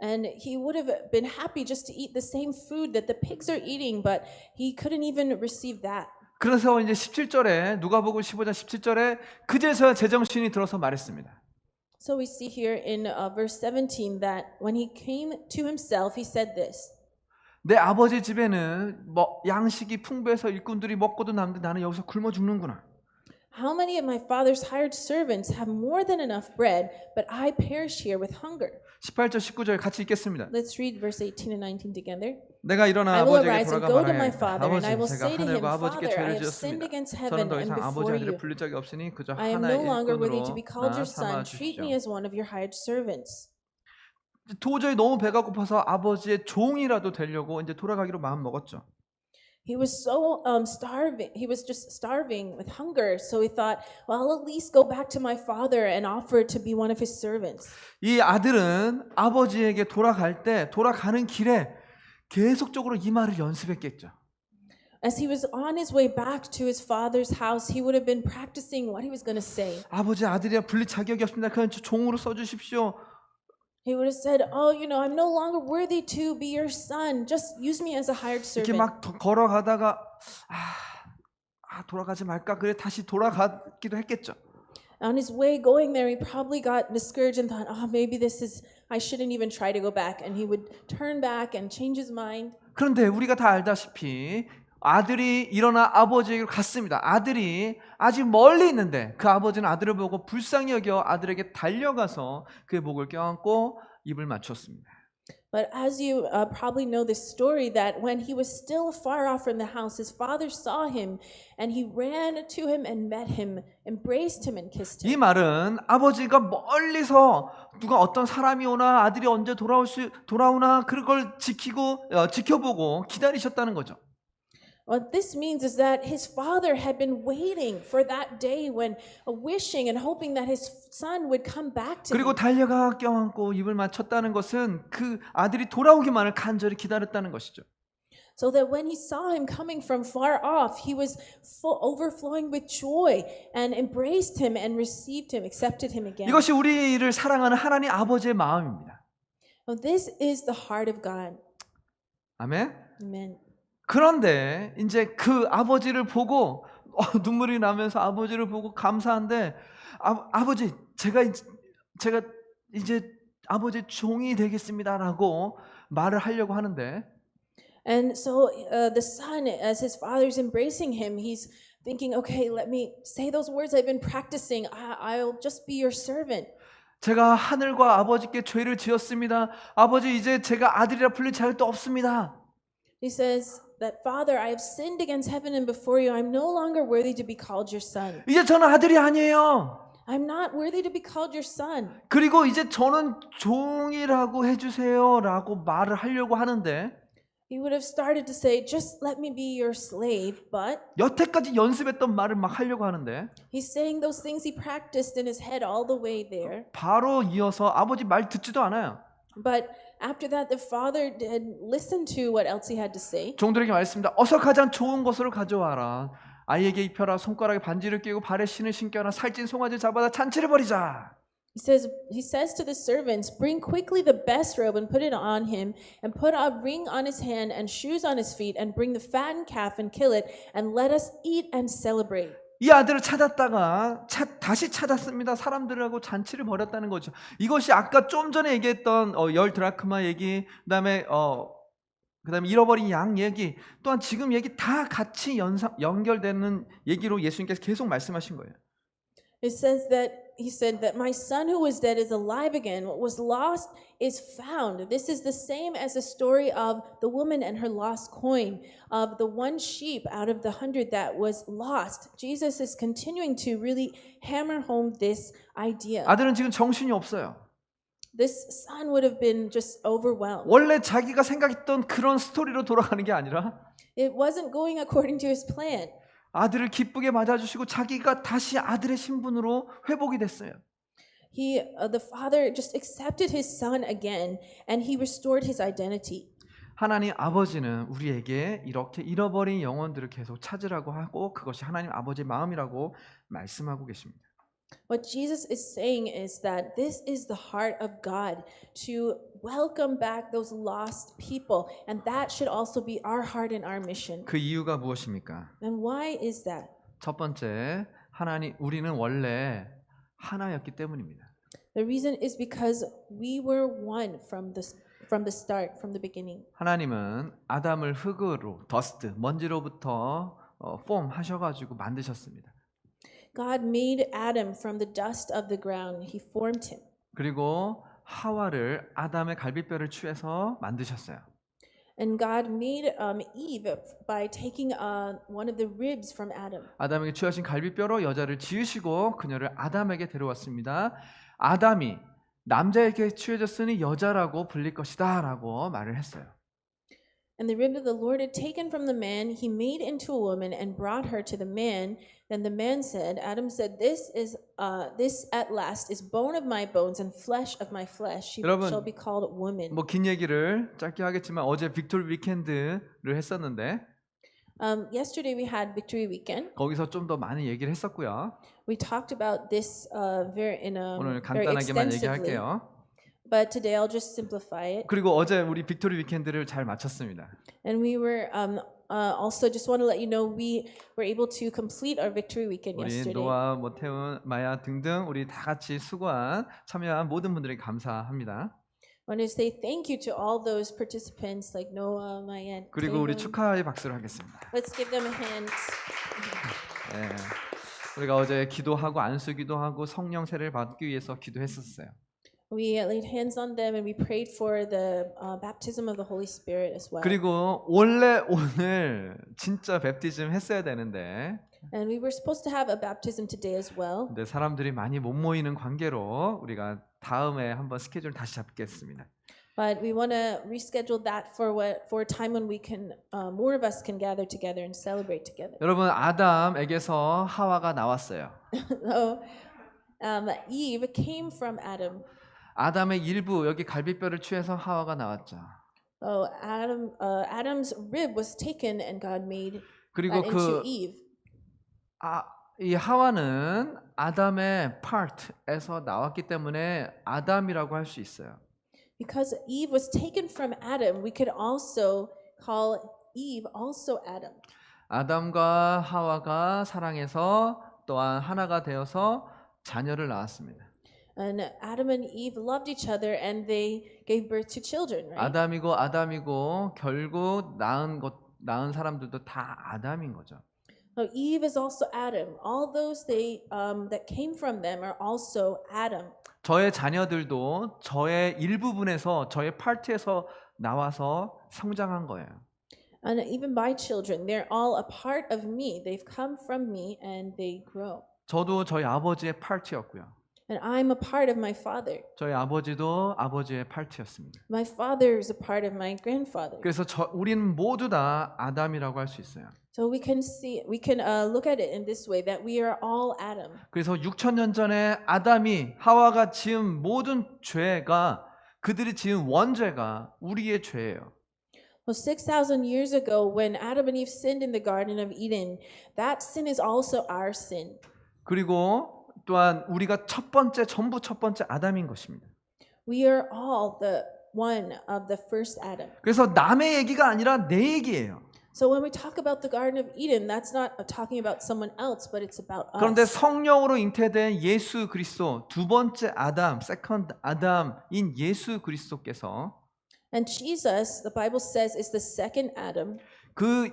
And he would have been happy just to eat the same food that the pigs are eating, but he couldn't even receive that. 그래서 이제 17절에 누가복음 15장 17절에 그제서야 제정신이 들어서 말했습니다. So we see here in verse 17 that when he came to himself, he said this. 내 아버지 집에는 양식이 풍부해서 일꾼들이 먹고도 남는데 나는 여기서 굶어 죽는구나. How many of my father's hired servants have more than enough bread, but I perish here with hunger? 18절 19절 같이 읽겠습니다. Let's read verse 18 and 19 together. 내가 일어나 I will 아버지에게 arise and 돌아가 go to my 말하여야겠다. father, and I will 아버지, say 제가 to him, 하늘과 아버지께 Father, I 죄를 have sinned 지었습니다. against 저는 heaven 더 and 이상 아버지 before 아들을 you. 불릴 적이 없으니 그저 I am 하나의 no longer worthy 일꾼으로 to be called 나 your son. 삼아 Treat 주십시오. me as one of your hired servants. 도저히 너무 배가 고파서 아버지의 종이라도 되려고 이제 돌아가기로 마음 먹었죠. He was so starving. He was just starving with hunger. So he thought, well, I'll at least go back to my father and offer to be one of his servants. 이 아들은 아버지에게 돌아가는 길에 계속적으로 이 말을 연습했겠죠. As he was on his way back to his father's house, he would have been practicing what he was going to say. 아버지 아들이야 불릴 자격이 없습니다. 그냥 저 종으로 써주십시오. He would have said, "Oh, I'm no longer worthy to be your son. Just use me as a hired 이렇게 servant." 막 걸어가다가 돌아가지 말까 그래 다시 돌아가기도 했겠죠. On his way going there, he probably got discouraged and thought, "Oh, maybe I shouldn't even try to go back." And he would turn back and change his mind. 그런데 우리가 다 알다시피 아들이 일어나 아버지에게로 갔습니다. 아들이 아직 멀리 있는데 그 아버지는 아들을 보고 불쌍히 여겨 아들에게 달려가서 그의 목을 껴안고 입을 맞췄습니다. But as you probably know this story, that when he was still far off from the house, his father saw him and he ran to him and met him, embraced him and kissed 이 him. 말은 아버지가 멀리서 누가 어떤 사람이 오나 아들이 언제 돌아오나 그걸 지켜보고 기다리셨다는 거죠. What this means is that his father had been waiting for that day when wishing and hoping that his son would come back to 그리고 him. 달려가 껴안고 입을 맞췄다는 것은 그 아들이 돌아오기만을 간절히 기다렸다는 것이죠. So that when he saw him coming from far off, he was overflowing with joy and embraced him and received him, accepted him again. 이것이 우리를 사랑하는 하나님 아버지의 마음입니다. Well, this is the heart of God. 아멘. Amen. 그런데 이제 그 아버지를 보고 눈물이 나면서 아버지를 보고 감사한데 아버지 제가 이제 아버지 종이 되겠습니다라고 말을 하려고 하는데 And so the son, as his father's embracing him, he's thinking, okay, let me say those words I've been practicing. I'll just be your servant. 제가 하늘과 아버지께 죄를 지었습니다. 아버지 이제 제가 아들이라 불릴 자격도 없습니다. He says that, Father, I have sinned against heaven and before you. I'm no longer worthy to be called your son. 이제 저는 아들이 아니에요. I'm not worthy to be called your son. 그리고 이제 저는 종이라고 해주세요라고 말을 하려고 하는데 He would have started to say, just let me be your slave, but 여태까지 연습했던 말을 막 하려고 하는데 he's saying those things he practiced in his head all the way there. 바로 이어서 아버지 말 듣지도 않아요. But after that, the father did listen to what else he had to say. 종들에게 말했습니다. 어서 가장 좋은 것으로 가져와라. 아이에게 입혀라. 손가락에 반지를 끼고 발에 신을 신겨라. 살찐 송아지 잡아다 잔치를 벌이자. He says to the servants, bring quickly the best robe and put it on him, and put a ring on his hand and shoes on his feet, and bring the fattened calf and kill it, and let us eat and celebrate. 이 아들을 찾았다가 다시 찾았습니다. 사람들하고 잔치를 벌였다는 거죠. 이것이 아까 좀 전에 얘기했던 10드라크마 얘기, 그다음에 잃어버린 양 얘기, 또한 지금 얘기 다 같이 연결되는 얘기로 예수님께서 계속 말씀하신 거예요. It says that he said that my son who was dead is alive again. What was lost is found. This is the same as the story of the woman and her lost coin, of the one sheep out of the 100 that was lost. Jesus is continuing to really hammer home this idea. 아들은 지금 정신이 없어요. This son would have been just overwhelmed. 원래 자기가 생각했던 그런 스토리로 돌아가는 게 아니라 It wasn't going according to his plan. 아들을 기쁘게 맞아주시고 자기가 다시 아들의 신분으로 회복이 됐어요. The father just accepted his son again, and he restored his identity. 하나님 아버지는 우리에게 이렇게 잃어버린 영혼들을 계속 찾으라고 하고 그것이 하나님 아버지의 마음이라고 말씀하고 계십니다. What Jesus is saying is that this is the heart of God, to welcome back those lost people, and that should also be our heart and our mission. 그 이유가 무엇입니까? And why is that? 첫 번째, 우리는 원래 하나였기 때문입니다. The reason is because we were one from the start, from the beginning. 하나님은 아담을 흙으로, 더스트, 먼지로부터 폼 하셔가지고 만드셨습니다. God made Adam from the dust of the ground. He formed him. 그리고 하와를 아담의 갈비뼈를 취해서 만드셨어요. And God made Eve by taking one of the ribs from Adam. 아담에게 취하신 갈비뼈로 여자를 지으시고 그녀를 아담에게 데려왔습니다. 아담이 남자에게 취해졌으니 여자라고 불릴 것이다 라고 말을 했어요. And the rib of the Lord had taken from the man he made into a woman and brought her to the man. Then the man said, Adam said, this at last is bone of my bones and flesh of my flesh. She 여러분, shall be called woman. 뭐 긴 얘기를 짧게 하겠지만 어제 빅토리 위켄드를 했었는데 Yesterday we had Victory Weekend. 거기서 좀 더 많은 얘기를 했었고요. We talked about this 오늘 very 간단하게만 extensively. 얘기할게요. But today I'll just simplify it. 그리고 어제 우리 빅토리 위켄드를 잘 마쳤습니다. And we were also just want to let you know we were able to complete our Victory Weekend 우리 yesterday. 노아, 뭐 태훈, 마야 등등 우리 다 같이 수고한 참여한 모든 분들에게 감사합니다. I want to say thank you to all those participants like Noah, Maya, and 그리고 우리 Taehoon. 축하의 박수를 하겠습니다. Let's give them a hand. 네. 우리가 어제 기도하고 안수기도 하고 성령 세례를 받기 위해서 기도했었어요. We laid hands on them and we prayed for the baptism of the Holy Spirit as well. 그리고 원래 오늘 진짜 뵙티즘 했어야 되는데 And we were supposed to have a baptism today as well. 근데 사람들이 많이 못 모이는 관계로 우리가 다음에 한번 스케줄 다시 잡겠습니다. But we want to reschedule that for a time when we can more of us can gather together and celebrate together. 여러분 아담에게서 하와가 나왔어요. So Eve came from Adam. 아담의 일부 여기 갈비뼈를 취해서 하와가 나왔죠. So Adam's rib was taken and God made 그리고 that into 그 Eve. 이 하와는 아담의 part에서 나왔기 때문에 아담이라고 할 수 있어요. Because Eve was taken from Adam, we could also call Eve also Adam. 아담과 하와가 사랑해서 또한 하나가 되어서 자녀를 낳았습니다. And Adam and Eve loved each other and they gave birth to children, right? 아담이고 결국 낳은 사람들도 다 아담인 거죠. So Eve is also Adam. All those that came from them are also Adam. 저의 자녀들도 저의 일부분에서 저의 파트에서 나와서 성장한 거예요. And even my children, they're all a part of me. They've come from me and they grow. 저도 저희 아버지의 파트였고요. And I'm a part of my father. 저희 아버지도 아버지의 파트였습니다. My father is a part of my grandfather. 그래서 우리는 모두 다 아담이라고 할 수 있어요. So we can look at it in this way that we are all Adam. 그래서 6,000년 전에 아담이 하와가 지은 모든 죄가 그들이 지은 원죄가 우리의 죄예요. Well, 6,000 years ago, when Adam and Eve sinned in the Garden of Eden, that sin is also our sin. 그리고 또한 우리가 전부 첫 번째 아담인 것입니다. We are all the one of the first Adam. 그래서 남의 얘기가 아니라 내 얘기예요. So when we talk about the Garden of Eden, that's not talking about someone else, but it's about 그런데 us. 성령으로 잉태된 예수 그리스도 두 번째 아담, 세컨드 아담인 예수 그리스도께서 And Jesus, the Bible says, is the second Adam. 그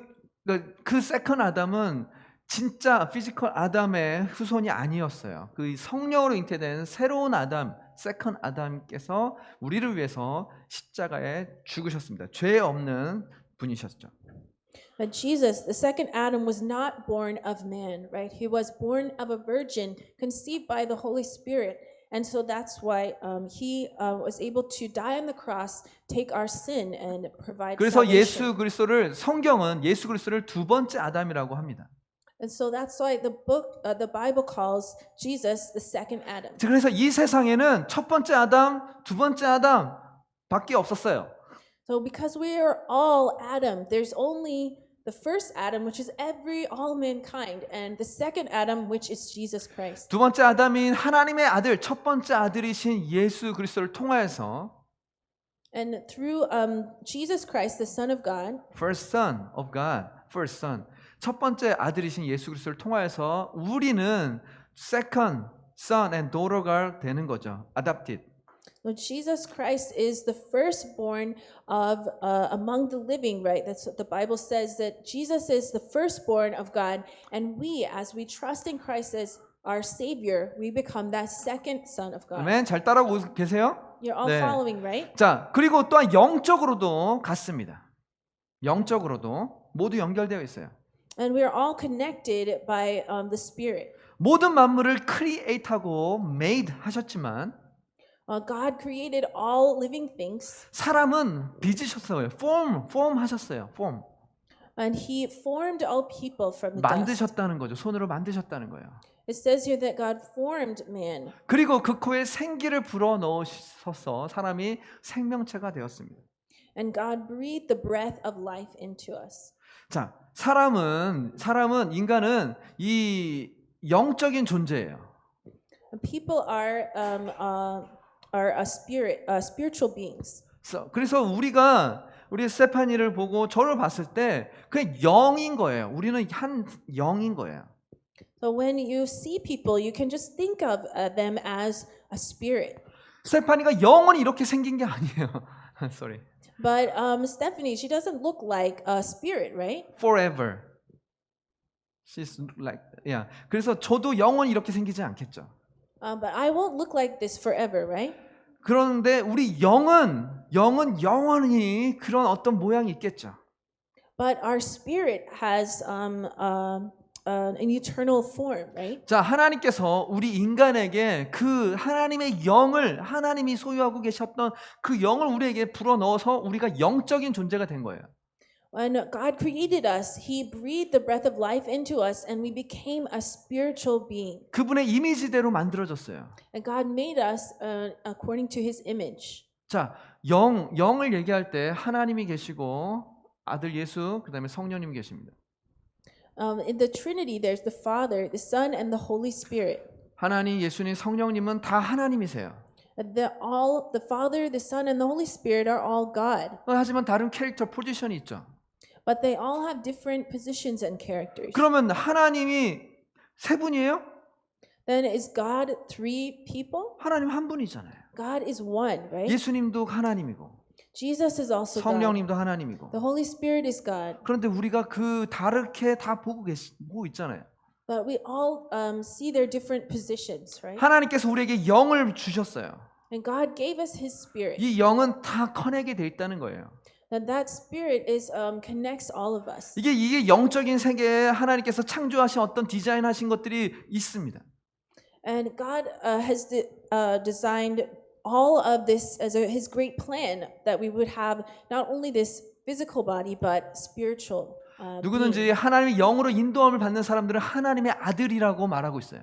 세컨드 아담은 진짜 피지컬 아담의 후손이 아니었어요. 그 성령으로 잉태된 새로운 아담, 세컨드 아담께서 우리를 위해서 십자가에 죽으셨습니다. 죄 없는 분이셨죠. But Jesus, the second Adam, was not born of man, right? He was born of a virgin, conceived by the Holy Spirit. And so that's why he was able to die on the cross, take our sin, and provide 그래서 salvation. 성경은 예수 그리스도를 두 번째 아담이라고 합니다. And so that's why the Bible calls Jesus the second Adam. 그래서 이 세상에는 첫 번째 아담, 두 번째 아담밖에 없었어요. So because we are all Adam, there's only the first Adam, which is all mankind, and the second Adam, which is Jesus Christ. 두 번째 아담인 하나님의 아들, 첫 번째 아들이신 예수 그리스도를 통하여서 And through Jesus Christ, the Son of God, first son of God, first son. 첫 번째 아들이신 예수 그리스도를 통하여서 우리는 second son and daughter가 되는 거죠. adopted. so Jesus Christ is the firstborn of among the living, right? That's what the Bible says, that Jesus is the firstborn of God, and we, as we trust in Christ as our Savior, we become that second Son of God. 아멘. 잘 따라오고 계세요? You're all 네. following, right? 자, 그리고 또한 영적으로도 같습니다. 영적으로도 모두 연결되어 있어요. And we are all connected by the Spirit. 모든 만물을 크리에이트하고 메이드 하셨지만 God created all living things, 사람은 빚으셨어요. form 하셨어요. form. and He formed all people from the dust. 만드셨다는 거죠. 손으로 만드셨다는 거예요. It says here that God formed man, 그리고 그 코에 생기를 불어 넣으셔서 사람이 생명체가 되었습니다. and God breathed the breath of life into us. 자, 인간은 이 영적인 존재예요. People are spiritual beings. 그래서 우리 스테파니를 보고 저를 봤을 때 그냥 영인 거예요. 우리는 한 영인 거예요. So when you see people, you can just think of them as a spirit. 스테파니가 영원히 이렇게 생긴 게 아니에요. Sorry. But Stephanie, she doesn't look like a spirit, right? Forever. She's like, yeah. 그래서 저도 영원히 이렇게 생기지 않겠죠. But I won't look like this forever, right? 그런데 우리 영은 영원히 그런 어떤 모양이 있겠죠. But our spirit has an eternal form, right? 자, 하나님께서 우리 인간에게 그 하나님의 영을 하나님이 소유하고 계셨던 그 영을 우리에게 불어넣어서 우리가 영적인 존재가 된 거예요. When God created us, He breathed the breath of life into us, and we became a spiritual being. 그분의 이미지대로 만들어졌어요. And God made us according to His image. 자, 영을 얘기할 때 하나님이 계시고 아들 예수 그다음에 성령님 계십니다. In the Trinity, there's the Father, the Son, and the Holy Spirit. 하나님, 예수님, 성령님은 다 하나님이세요. The Father, the Son, and the Holy Spirit are all God. 하지만 다른 캐릭터 포지션이 있죠. But they all have different positions and characters. 그러면 하나님이 세 분이에요? Then is God three people? 하나님 한 분이잖아요. God is one, right? 예수님도 하나님이고 Jesus is also God. 성령님도 하나님이고. The Holy Spirit is God. 그런데 우리가 그 다르게 다 보고 있잖아요. But we all see their different positions, right? 하나님께서 우리에게 영을 주셨어요. And God gave us His Spirit. 이 영은 다 커넥이 돼 있다는 거예요. And that Spirit is connects all of us. 이게 영적인 세계에 하나님께서 창조하신 어떤 디자인하신 것들이 있습니다. And God has designed all of this as His great plan that we would have not only this physical body but spiritual. 누구든지 하나님의 영으로 인도함을 받는 사람들은 하나님의 아들이라고 말하고 있어요.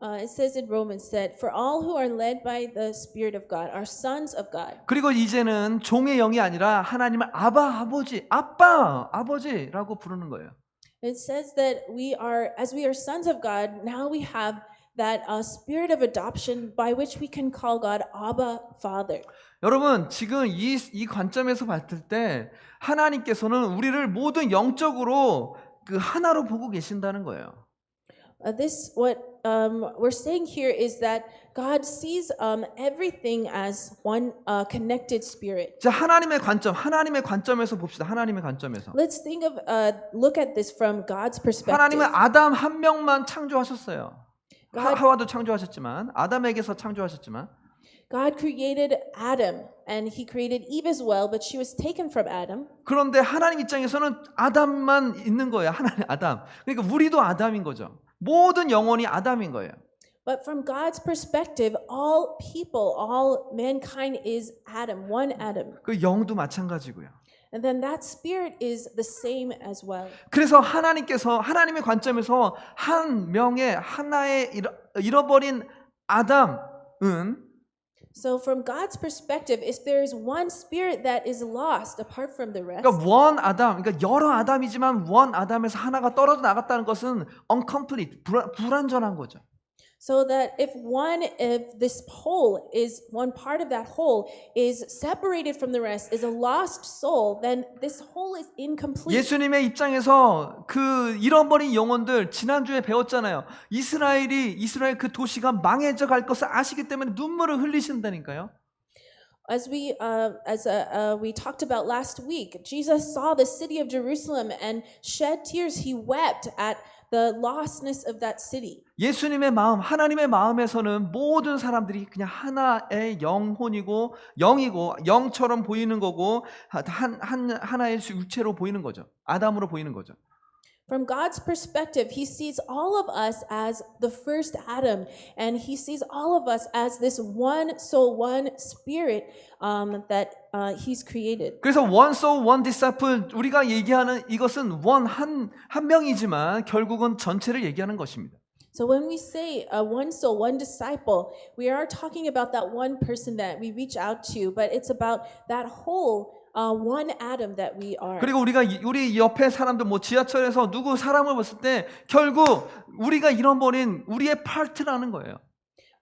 It says in Romans that for all who are led by the Spirit of God are sons of God. 그리고 이제는 종의 영이 아니라 하나님을 아버지라고 부르는 거예요. It says that as we are sons of God, now we have that spirit of adoption by which we can call God Abba, Father. 여러분, 지금 이 관점에서 봤을 때 하나님께서는 우리를 모든 영적으로 그 하나로 보고 계신다는 거예요. What we're saying here is that God sees everything as one connected spirit. 자, 하나님의 관점에서 봅시다. 하나님의 관점에서. Let's look at this from God's perspective. 하나님은 아담 한 명만 창조하셨어요. God- 하와도 창조하셨지만 아담에게서 창조하셨지만 God created Adam and He created Eve as well, but she was taken from Adam. 그런데 하나님 입장에서는 아담만 있는 거예요. 하나님 아담. 그러니까 우리도 아담인 거죠. 모든 영혼이 아담인 거예요. But from God's perspective, all people, all mankind is Adam, one Adam. 그 영도 마찬가지고요. And then that spirit is the same as well. 그래서 하나님의 관점에서 한 명의 하나의 잃어버린 아담은 So from God's perspective, if there is one spirit that is lost apart from the rest, 그러니까 그러니까 여러 아담이지만 원 아담에서 하나가 떨어져 나갔다는 것은 incomplete, 불완전한 거죠. so that if this whole is one part of that whole is separated from the rest, is a lost soul, then this whole is incomplete. 예수님의 입장에서 그 잃어버린 영혼들 지난주에 배웠잖아요. 이스라엘 그 도시가 망해져 갈 것을 아시기 때문에 눈물을 흘리신다니까요. As we talked about last week, Jesus saw the city of Jerusalem and shed tears. He wept at the lostness of that city. 예수님의 마음, 하나님의 마음에서는 모든 사람들이 그냥 하나의 영이고 영처럼 보이는 거고 하나의 육체로 보이는 거죠. 아담으로 보이는 거죠. From God's perspective, He sees all of us as the first Adam, and He sees all of us as this one soul, one spirit that He's created. 그래서 one soul, one disciple 우리가 얘기하는 이것은 한 명이지만 결국은 전체를 얘기하는 것입니다. So when we say one soul, one disciple, we are talking about that one person that we reach out to, but it's about that whole one Adam that we are. 그리고 우리 옆에 사람들 뭐 지하철에서 누구 사람을 봤을 때 결국 우리가 잃어버린 우리의 파트라는 거예요.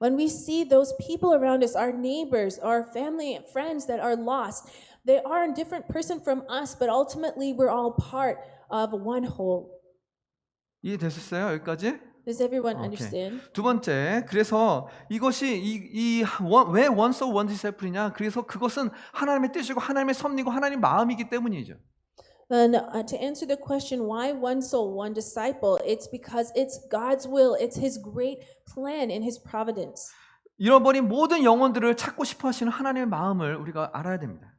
When we see those people around us, our neighbors, our family, friends that are lost, they are a different person from us, but ultimately we're all part of one whole. 이해되셨어요? 여기까지? Does everyone Okay. understand? 두 번째, 그래서 이것이 왜 one soul, one disciple이냐? 그래서 그것은 하나님의 뜻이고 하나님의 섭리고 하나님의 마음이기 때문이죠. Then to answer the question, why one soul, one disciple, it's because it's God's will, it's His great plan and His providence. 잃어버린 모든 영혼들을 찾고 싶어 하시는 하나님의 마음을 우리가 알아야 됩니다.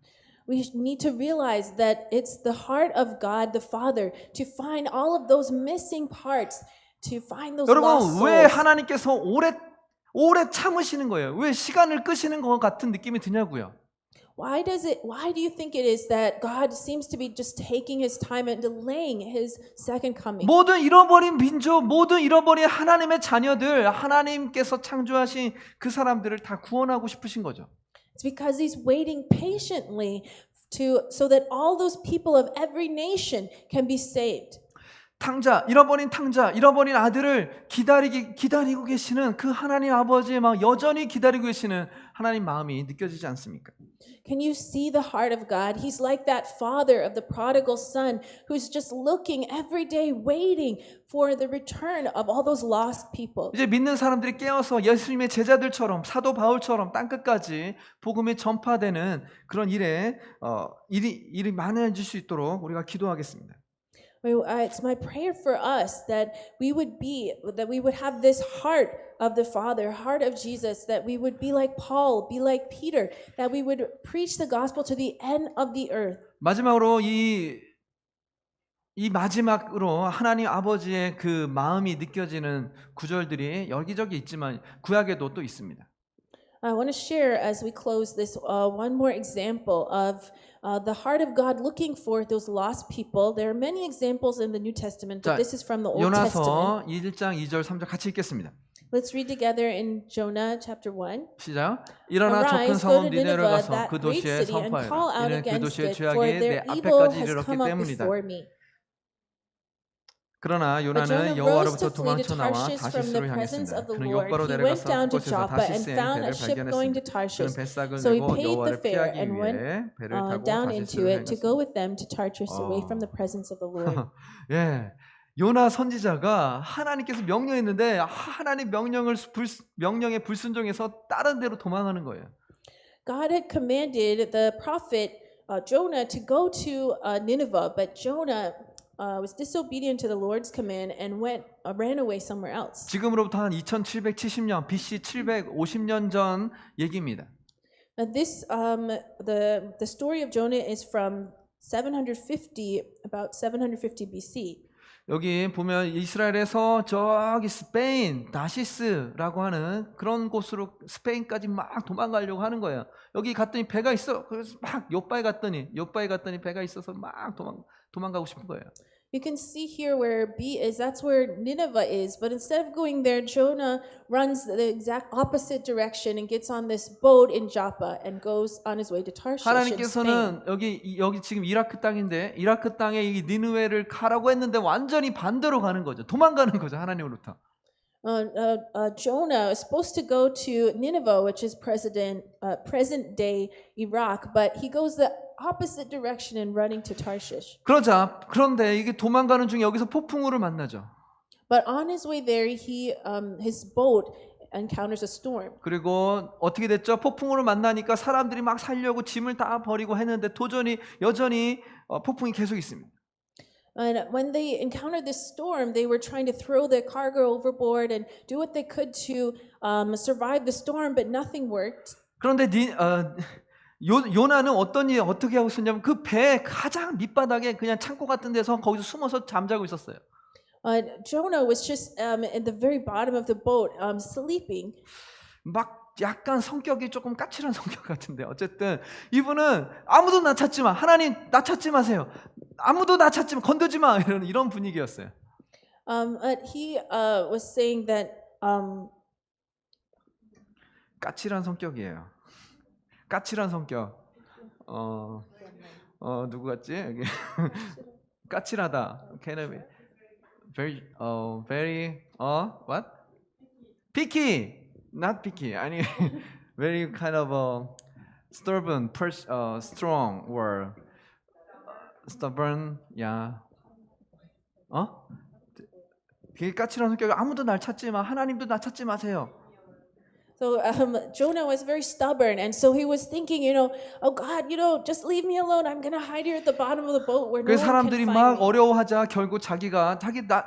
We need to realize that it's the heart of God the Father to find all of those missing parts, to find those lost 여러분, 왜 souls. 하나님께서 오래 참으시는 거예요? 왜 시간을 끄시는 것 같은 느낌이 드냐고요? Why do you think it is that God seems to be just taking His time and delaying His second coming? 모든 잃어버린 민족, 모든 잃어버린 하나님의 자녀들, 하나님께서 창조하신 그 사람들을 다 구원하고 싶으신 거죠. It's because He's waiting patiently so that all those people of every nation can be saved. 잃어버린 아들을 기다리고 계시는 그 하나님 아버지의 마음, 여전히 기다리고 계시는 하나님 마음이 느껴지지 않습니까? Can you see the heart of God? He's like that father of the prodigal son who's just looking every day, waiting for the return of all those lost people. 이제 믿는 사람들이 깨어서 예수님의 제자들처럼 사도 바울처럼 땅끝까지 복음이 전파되는 그런 일이 많아질 수 있도록 우리가 기도하겠습니다. It's my prayer for us that we would have this heart of the Father, heart of Jesus, that we would be like Paul, be like Peter, that we would preach the gospel to the end of the earth. 마지막으로 이 마지막으로 하나님 아버지의 그 마음이 느껴지는 구절들이 여기저기 있지만 구약에도 또 있습니다. I want to share as we close this one more example of the heart of God looking for those lost people. There are many examples in the New Testament, but this is from the Old 요나서 Testament. 1장 2절 3절 같이 읽겠습니다. Let's read together in Jonah chapter 1. 시작. 일어나 좁은 Arise, go 성읍 to 니느웨를 Nineveh, 가서 that 그 great 도시에 city, and call 선포하여라. out 이는 그 against 도시의 it, for 죄악이 내 their evil 앞에까지 has 이르렀기 come up 때문이다. before me. 그러나 But 요나는 Jonah rose to 여호와로부터 flee to 도망쳐 나와 Tarshish from the 다시스로 presence 향했습니다. of the 그는 Lord. 욕바로 He went 내려가서 down to 그곳에서 Joppa and 다시스에 found 배를 a ship going to 발견했습니다. 그는 Tarshish. 뱃삭을 So he 내고 paid the 여호와를 fare 피하기 and went 위해 배를 타고 down into 다시스로 it to go 향했습니다. with them to Tarshish away from the presence of the Lord. 예, 요나 선지자가 하나님께서 명령했는데 하나님 명령에 불순종해서 다른 데로 도망가는 거예요. God had commanded the prophet Jonah to go to Nineveh, but Jonah was disobedient to the Lord's command and ran away somewhere else. 지금으로부터 한 2770년 BC 750년 전 얘기입니다. Now this the story of Jonah is from about 750 BC. 여기 보면 이스라엘에서 저기 스페인 다시스라고 하는 그런 곳으로 스페인까지 막 도망가려고 하는 거예요. 여기 갔더니 배가 있어. 그래서 막 요바에 갔더니 배가 있어서 막 도망가고 싶은 거예요. You can see here where B is, that's where Nineveh is. But instead of going there, Jonah runs the exact opposite direction and gets on this boat in Joppa and goes on his way to Tarshish in Spain. 하나님께서는 여기 지금 이라크 땅인데 이라크 땅에 이 니느웨를 가라고 했는데 완전히 반대로 가는 거죠. 도망가는 거죠, 하나님으로부터. Jonah is supposed to go to Nineveh, which is present day Iraq, but he goes the opposite direction and running to Tarshish. 그런데 이게 도망가는 중에 여기서 폭풍우를 만나죠. But on his way there, his boat encounters a storm. 그리고 어떻게 됐죠? 폭풍우를 만나니까 사람들이 막 살려고 짐을 다 버리고 했는데 여전히 폭풍이 계속 있습니다. And when they encountered this storm, they were trying to throw their cargo overboard and do what they could to survive the storm, but nothing worked. 그런데 요나는 어떻게 하고 있었냐면 그 배 가장 밑바닥에 그냥 창고 같은 데서 거기서 숨어서 잠자고 있었어요. Jonah was just in the very bottom of the boat, sleeping. 막 약간 성격이 조금 까칠한 성격 같은데 어쨌든 이분은 아무도 나 찾지 마. 하나님 나 찾지 마세요. 아무도 나 찾지 마. 건들지 마. 이런 분위기였어요. But he was saying that 까칠한 성격이에요. 까칠한 성격. 누구 같지? 여기 까칠하다. Kind of very what? Picky. Not picky. 아니 very kind of stubborn, strong or stubborn. Yeah. 되게 까칠한 성격이 아무도 날 찾지 마. 하나님도 나 찾지 마세요. So Jonah was very stubborn, and so he was thinking, oh God, just leave me alone. I'm gonna hide here at the bottom of the boat where no 그래서 one can 사람들이 find 막 me. 어려워하자 결국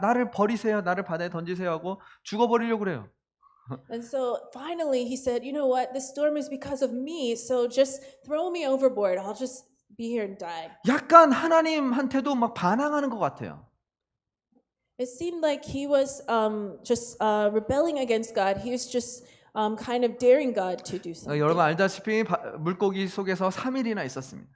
나를 버리세요. 나를 바다에 던지세요 하고 죽어버리려고 그래요. And so finally he said, you know what? This storm is because of me. So just throw me overboard. I'll just be here and die. 약간 하나님한테도 막 반항하는 것 같아요. It seemed like he was just rebelling against God. He was just kind of daring God to do something. 여러분 알다시피 물고기 속에서 3일이나 있었습니다.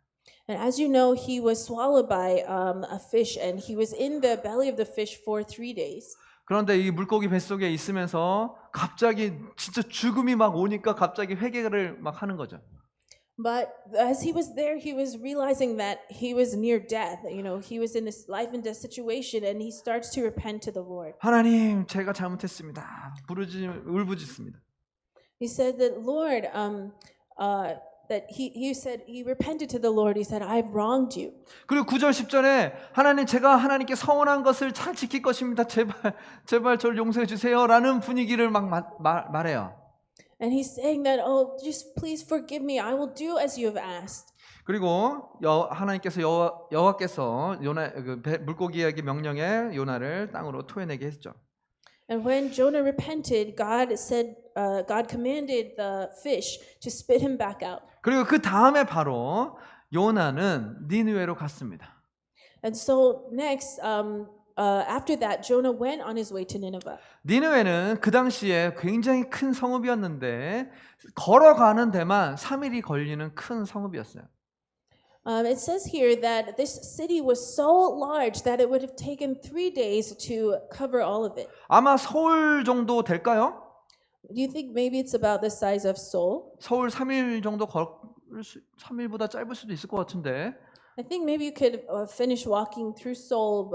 And as you know, he was swallowed by a fish, and he was in the belly of the fish for 3 days. 그런데 이 물고기 뱃속에 있으면서 갑자기 진짜 죽음이 막 오니까 갑자기 회개를 막 하는 거죠. But as he was there, he was realizing that he was near death. He was in this life and death situation, and he starts to repent to the Lord. 하나님, 제가 잘못했습니다. 울부짖습니다. He said that Lord, that he said he repented to the Lord. He said, "I've wronged you." 그리고 9절 10절에 하나님, 제가 하나님께 서원한 것을 잘 지킬 것입니다. 제발 저를 용서해 주세요라는 분위기를 막 말해요. And he's saying that, oh, just please forgive me. I will do as you have asked. 그리고 하나님께서 여호와께서 물고기에게 명령해 요나를 땅으로 토해내게 했죠. And when Jonah repented, God commanded the fish to spit him back out. 그리고 그 다음에 바로 요나는 니느웨로 갔습니다. And so next, after that, Jonah went on his way to Nineveh. 니느웨는 그 당시에 굉장히 큰 성읍이었는데 걸어가는 데만 3일이 걸리는 큰 성읍이었어요. It says here that this city was so large that it would have taken 3 days to cover all of it. 아마 서울 정도 될까요? Do you think maybe it's about the size of Seoul? 서울 3일 정도 3일보다 짧을 수도 있을 것 같은데. I think maybe you could finish walking through Seoul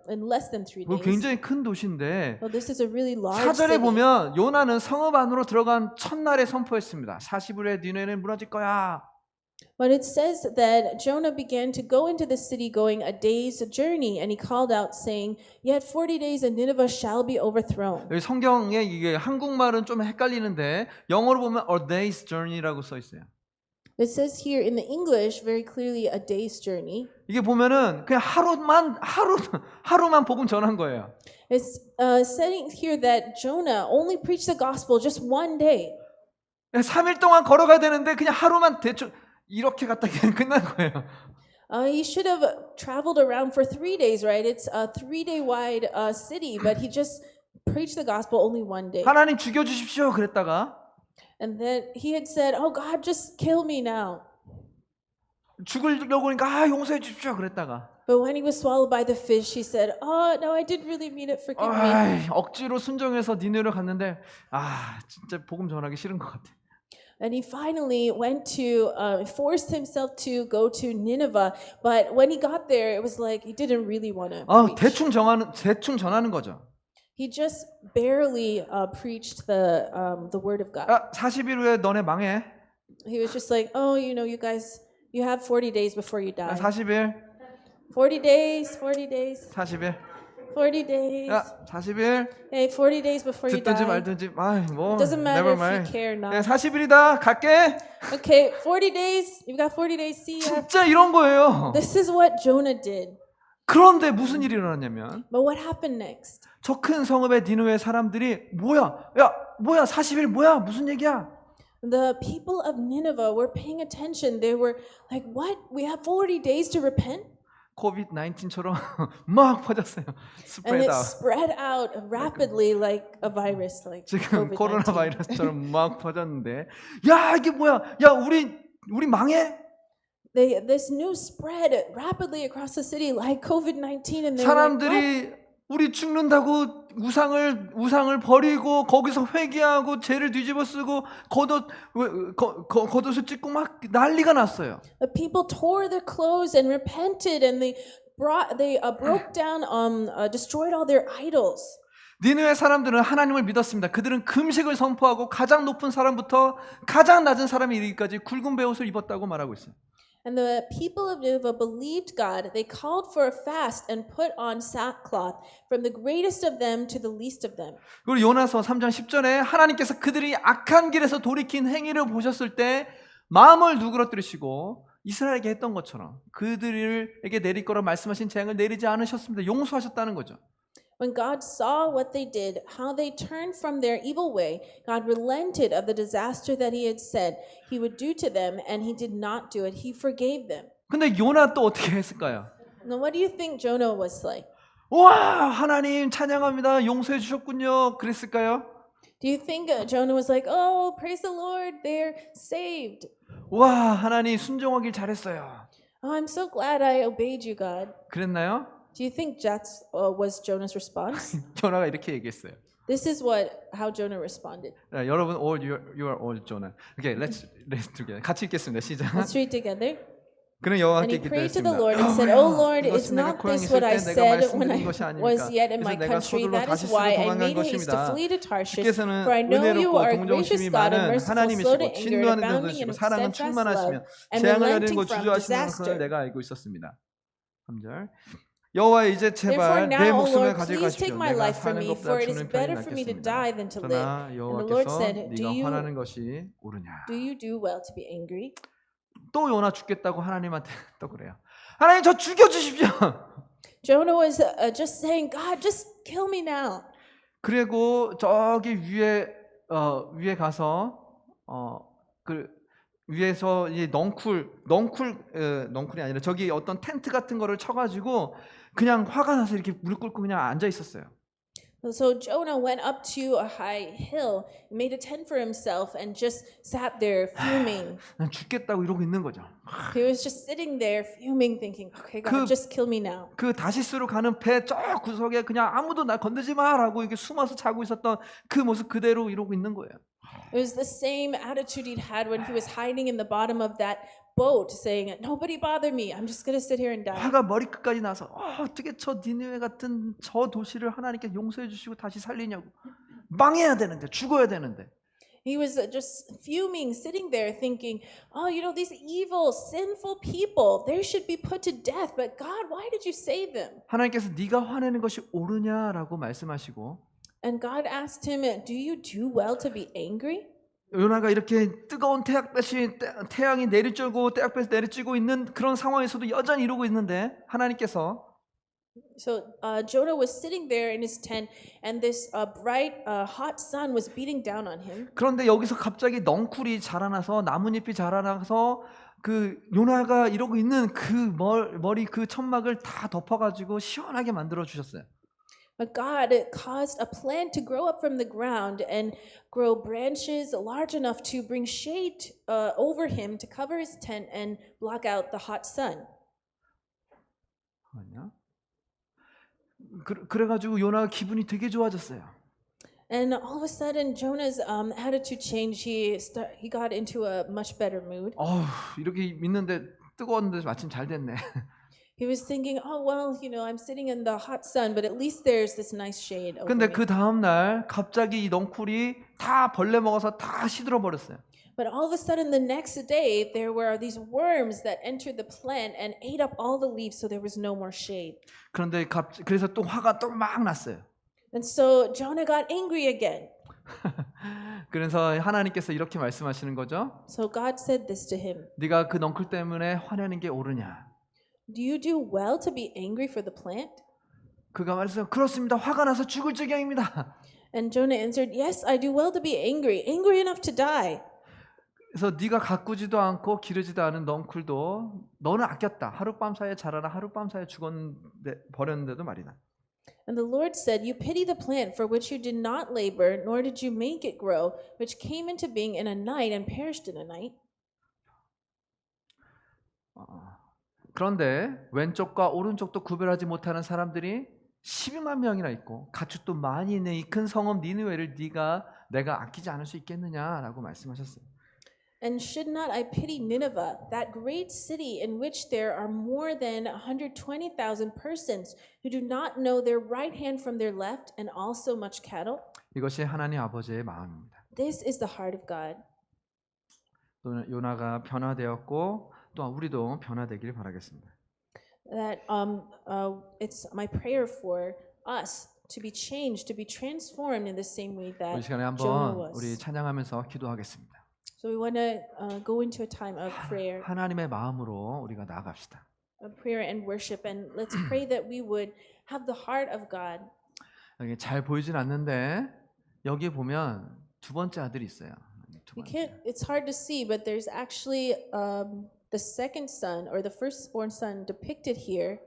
in less than 3 days. 굉장히 큰 도시인데 Well, this is a really large 4절에 city. 보면 요나는 성읍 안으로 들어간 첫날에 선포했습니다. 40일에 니느웨는 무너질 거야. But it says that Jonah began to go into the city going a day's journey, and he called out saying, "Yet 40 days and Nineveh shall be overthrown." 여기 성경에 이게 한국말은 좀 헷갈리는데 영어로 보면 a day's journey라고 써 있어요. It says here in the English very clearly a day's journey. 이게 보면은 그냥 하루만 복음 전한 거예요. It's saying here that Jonah only preached the gospel just one day. 3일 동안 걸어가야 되는데 그냥 하루만 대충 이렇게 갔다 그냥 끝난 거예요. He should have traveled around for 3 days, right? It's a 3-day wide city, but he just preached the gospel only one day. 하나님 죽여 주십시오 그랬다가 And then he had said, "Oh God, just kill me now." 죽으려고 하니까 용서해 주십시오 그랬다가 But when he was swallowed by the fish, he said, "Oh no, I didn't really mean it. Forgive me." 억지로 순종해서 니느웨로 갔는데 진짜 복음 전하기 싫은 것 같아. And he finally went to forced himself to go to Nineveh. But when he got there, it was like he didn't really want to preach. 대충 전하는 거죠. He just barely preached the word of God. 40일 후에 너네 망해. He was just like, "Oh, you guys, you have 40 days before you die. 40일. 40 days, 40 days, 40일. 40 days. 40일. Hey, 40 days before you 듣든지 die. 말든지 Doesn't matter never if mind. you care or not. 40일이다. 갈게. Okay, 40 days. You've got 40 days. See ya. 진짜 이런 거예요. This is what Jonah did. 그런데 무슨 일이 일어났냐면 But what happened next? 저 큰 성읍의 니느웨 사람들이 뭐야 40일 뭐야 무슨 얘기야? The people of Nineveh were paying attention. They were like, "What? We have 40 days to repent?" 코비드 19처럼 막 퍼졌어요. And 스프레드 it 아웃. spread out rapidly like a virus, like 지금 코로나 COVID-19. 바이러스처럼 막 퍼졌는데, 야 이게 뭐야? 야 우리 망해? This news spread rapidly across the city like COVID-19, and they're like, what? 사람들이 우리 죽는다고 우상을 버리고 거기서 회개하고 죄를 뒤집어 쓰고 겉옷을 찢고 막 난리가 났어요. The people tore their clothes and repented, and they broke down, destroyed all their idols. 니느웨 사람들은 하나님을 믿었습니다. 그들은 금식을 선포하고 가장 높은 사람부터 가장 낮은 사람이 이르기까지 굵은 베옷을 입었다고 말하고 있어요. And the people of Nineveh believed God. They called for a fast and put on sackcloth, from the greatest of them to the least of them. 그리고 요나서 3장 10절에 하나님께서 그들이 악한 길에서 돌이킨 행위를 보셨을 때 마음을 누그러뜨리시고 이스라엘에게 했던 것처럼 그들에게 내릴 거라 말씀하신 재앙을 내리지 않으셨습니다. 용서하셨다는 거죠. When God saw what they did, how they turned from their evil way, God relented of the disaster that He had said He would do to them, and He did not do it. He forgave them. 근데 요나 또 어떻게 했을까요? Now, what do you think Jonah was like? 와 하나님 찬양합니다. 용서해 주셨군요. 그랬을까요? Do you think Jonah was like, oh, praise the Lord, they're saved. 와 하나님 순종하길 잘했어요. Oh, I'm so glad I obeyed you, God. 그랬나요? Do you think that was Jonah's response? 요나가 이렇게 얘기했어요. This is how Jonah responded. 자, 여러분 all you are all Jonah. Okay, let's together. 같이 읽겠습니다. 시작. Let's read together. 그는 And 여호와께 he prayed to the 기도했습니다. Lord and said, "O Lord, is 이것은 내가 not 고향에 this 있을 what I 때 내가 said when 말씀드린 I 것이 아닙니까? was yet in 그래서 my 내가 country? 서둘러 That is 다시스로 why I 도망간 made haste to 것입니다. flee to Tarshish. 주께서는 For I know you 은혜롭고 are a 동정심이 gracious God and 많은 merciful, slow to 하나님이시고 anger, 진노하는 데도 abounding in 되시고 사랑은 steadfast 충만하시며 love, and 재앙을 내리는 relenting 거 from 주저하시는 것을 disaster. 내가 알고 있었습니다. 3절 여호와 이제 Therefore 제발 내 now, O 목숨을 Lord, please 가져가십시오. take my 내가 life from 사는 me, 것보다 for it is 죽는 편이 better for me to 낫겠습니다. die than to live. 그러나 And the Lord 여호와께서 said, 네가 Do 화나는 것이 옳으냐. you do well to be angry? 또 요나 죽겠다고 하나님한테 또 그래요. 하나님 저 죽여주십시오. Jonah was just saying, God, just kill me now. 그리고 저기 위에 가서 그 위에서 이 넝쿨이 아니라 저기 어떤 텐트 같은 거를 쳐가지고 그냥 화가 나서 이렇게 무릎 꿇고 그냥 앉아 있었어요. So Jonah went up to a high hill, made a tent for himself, and just sat there fuming. 난 죽겠다고 이러고 있는 거죠. He was just sitting there fuming, thinking, "Okay, God, just kill me now." 그 다시스로 가는 배 저 구석에 그냥 아무도 날 건드지 마라고 이렇게 숨어서 자고 있었던 그 모습 그대로 이러고 있는 거예요. It was the same attitude he'd had when he was hiding in the bottom of that boat, saying, "Nobody bother me. I'm just gonna sit here and die." 화가 머리끝까지 나서 어떻게 저 니느웨 같은 저 도시를 하나님께 용서해 주시고 다시 살리냐고. 망해야 되는데 죽어야 되는데. He was just fuming, sitting there thinking, "Oh, these evil, sinful people, they should be put to death. But God, why did you save them?" 하나님께서 네가 화내는 것이 옳으냐라고 말씀하시고 And God asked him, "Do you do well to be angry?" 요나가 이렇게 뜨거운 태양이 내리쬐고 태양볕이 내리쬐고 있는 그런 상황에서도 여전히 이러고 있는데 하나님께서 So Jonah was sitting there in his tent, and this bright, hot sun was beating down on him. 그런데 여기서 갑자기 넝쿨이 자라나서 나뭇잎이 자라나서 그 요나가 이러고 있는 그 머리 그 천막을 다 덮어가지고 시원하게 만들어 주셨어요. But God caused a plant to grow up from the ground and grow branches large enough to bring shade over him to cover his tent and block out the hot sun. 잠깐만요. 그래가지고 요나가 기분이 되게 좋아졌어요. And all of a sudden, Jonah's attitude changed. He got into a much better mood. 이렇게 믿는데 뜨거웠는데 마침 잘 됐네. He was thinking, "Oh well, I'm sitting in the hot sun, but at least there's this nice shade over 근데 me." 그 다음 날 갑자기 이 넝쿨이 다 벌레 먹어서 다 시들어 버렸어요. But all of a sudden, the next day, there were these worms that entered the plant and ate up all the leaves, so there was no more shade. 그런데 그래서 또 화가 또 막 났어요. And so Jonah got angry again. 그래서 하나님께서 이렇게 말씀하시는 거죠. So God said this to him. 네가 그 넝쿨 때문에 화내는 게 옳으냐? Do you do well to be angry for the plant? 그가 말했어요. 그렇습니다. 화가 나서 죽을 지경입니다. And Jonah answered, "Yes, I do well to be angry enough to die." 그래서 네가 가꾸지도 않고 기르지도 않은 넝쿨도 너는 아꼈다. 하룻밤 사이에 자라나 하룻밤 사이에 버렸는데도 말이다. And the Lord said, You pity the plant for which you did not labor, nor did you make it grow, which came into being in a night and perished in a night. 그런데 왼쪽과 오른쪽도 구별하지 못하는 사람들이 12만 명이나 있고 가축도 많이 있는 이 큰 성읍 니느웨를 내가 아끼지 않을 수 있겠느냐라고 말씀하셨어요. And should not I pity Nineveh, that great city in which there are more than 120,000 persons who do not know their right hand from their left, and also much cattle? 이것이 하나님 아버지의 마음입니다. This is the heart of God. 또 요나가 변화되었고 또한 우리도 변화되길 바라겠습니다. That it's my prayer for us to be changed, to be transformed in the same way 이 that 시간에 Jonah 한번 우리 was. 찬양하면서 기도하겠습니다. So we want to go into a time of prayer, 하나님의 마음으로 우리가 나아갑시다. prayer and worship, and let's pray that we would have the heart of God. 여기 잘 보이진 않는데 여기 보면 두 번째 아들이 있어요. 두 You 번째. can't. It's hard to see, but there's actually the second son or the firstborn son depicted here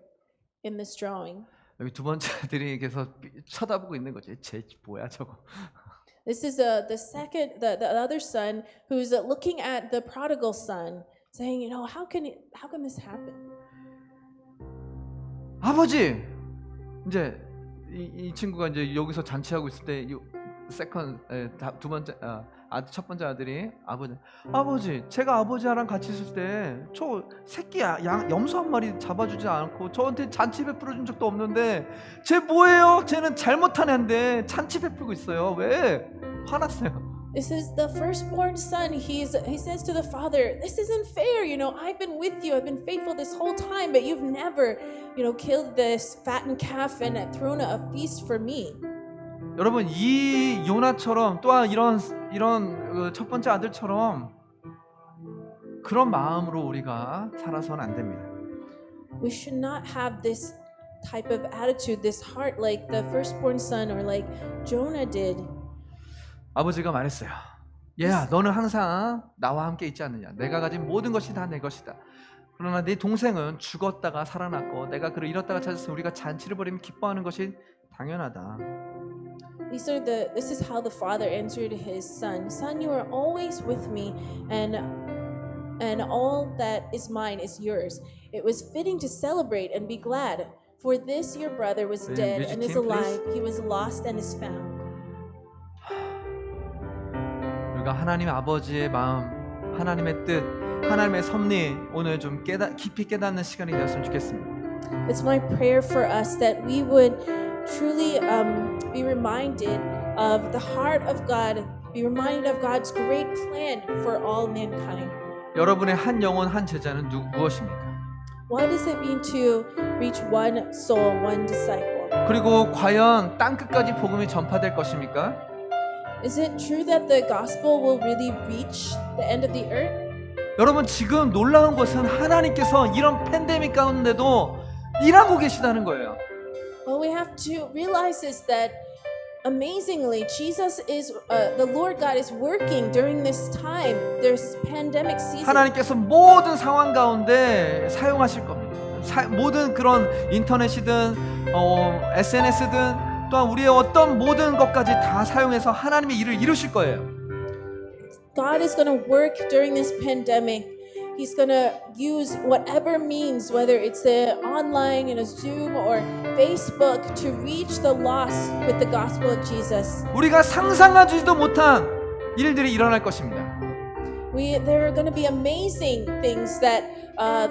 in this drawing. 여기 두 번째 아들이 계속 쳐다보고 있는 거지. 쟤 뭐야 저거. This is the other son who's looking at the prodigal son, saying, you know, how can this happen? 아버지. 이제 이 친구가 이제 여기서 잔치하고 있을 때 두 번째 첫 번째 아들이 아버지 제가 아버지랑 같이 있을 때 저 새끼야 염소 한 마리 잡아주지 않고 저한테 잔치 베풀어 준 적도 없는데 쟤 뭐예요? 쟤는 잘못한 애인데 잔치 베풀고 있어요. 왜? 화났어요. This is the firstborn son. He says to the father, "This isn't fair. You know, I've been with you. I've been faithful this whole time, but you've never, killed this fattened calf and thrown a feast for me." 여러분 이 요나처럼 또한 이런 첫 번째 아들처럼 그런 마음으로 우리가 살아서는 안 됩니다. We should not have this type of attitude, this heart like the firstborn son or like Jonah did. 아버지가 말했어요. 얘야, 너는 항상 나와 함께 있지 않느냐? 내가 가진 모든 것이 다 내 것이다. 그러나 네 동생은 죽었다가 살아났고 내가 그를 잃었다가 찾아서 우리가 잔치를 벌이며 기뻐하는 것이 당연하다. This is how the father answered his son. Son, you are always with me, and all that is mine is yours. It was fitting to celebrate and be glad. For this your brother was dead and is alive. He was lost and is found. 우리가 하나님 아버지의 마음, 하나님의 뜻, 하나님의 섭리 오늘 좀 깊이 깨닫는 시간이 되었으면 좋겠습니다. It's my prayer for us that we would truly be reminded of the heart of God, be reminded of God's great plan for all mankind. 여러분의 한 영혼 한 제자는 무엇입니까? What does it mean to reach one soul, one disciple? 그리고 과연 땅 끝까지 복음이 전파될 것입니까? Is it true that the gospel will really reach the end of the earth? 여러분 지금 놀라운 것은 하나님께서 이런 팬데믹 가운데도 일하고 계시다는 거예요. What we have to realize is that amazingly, the Lord God is working during this time, this pandemic season. 하나님께서 모든 상황 가운데 사용하실 겁니다. 모든 그런 인터넷이든 SNS든 또한 우리의 어떤 모든 것까지 다 사용해서 하나님의 일을 이루실 거예요. God is going to work during this pandemic. He's going to use whatever means, whether it's online, in a Zoom or Facebook, to reach the lost with the gospel of Jesus. 우리가 상상하지도 못한 일들이 일어날 것입니다. There are going to be amazing things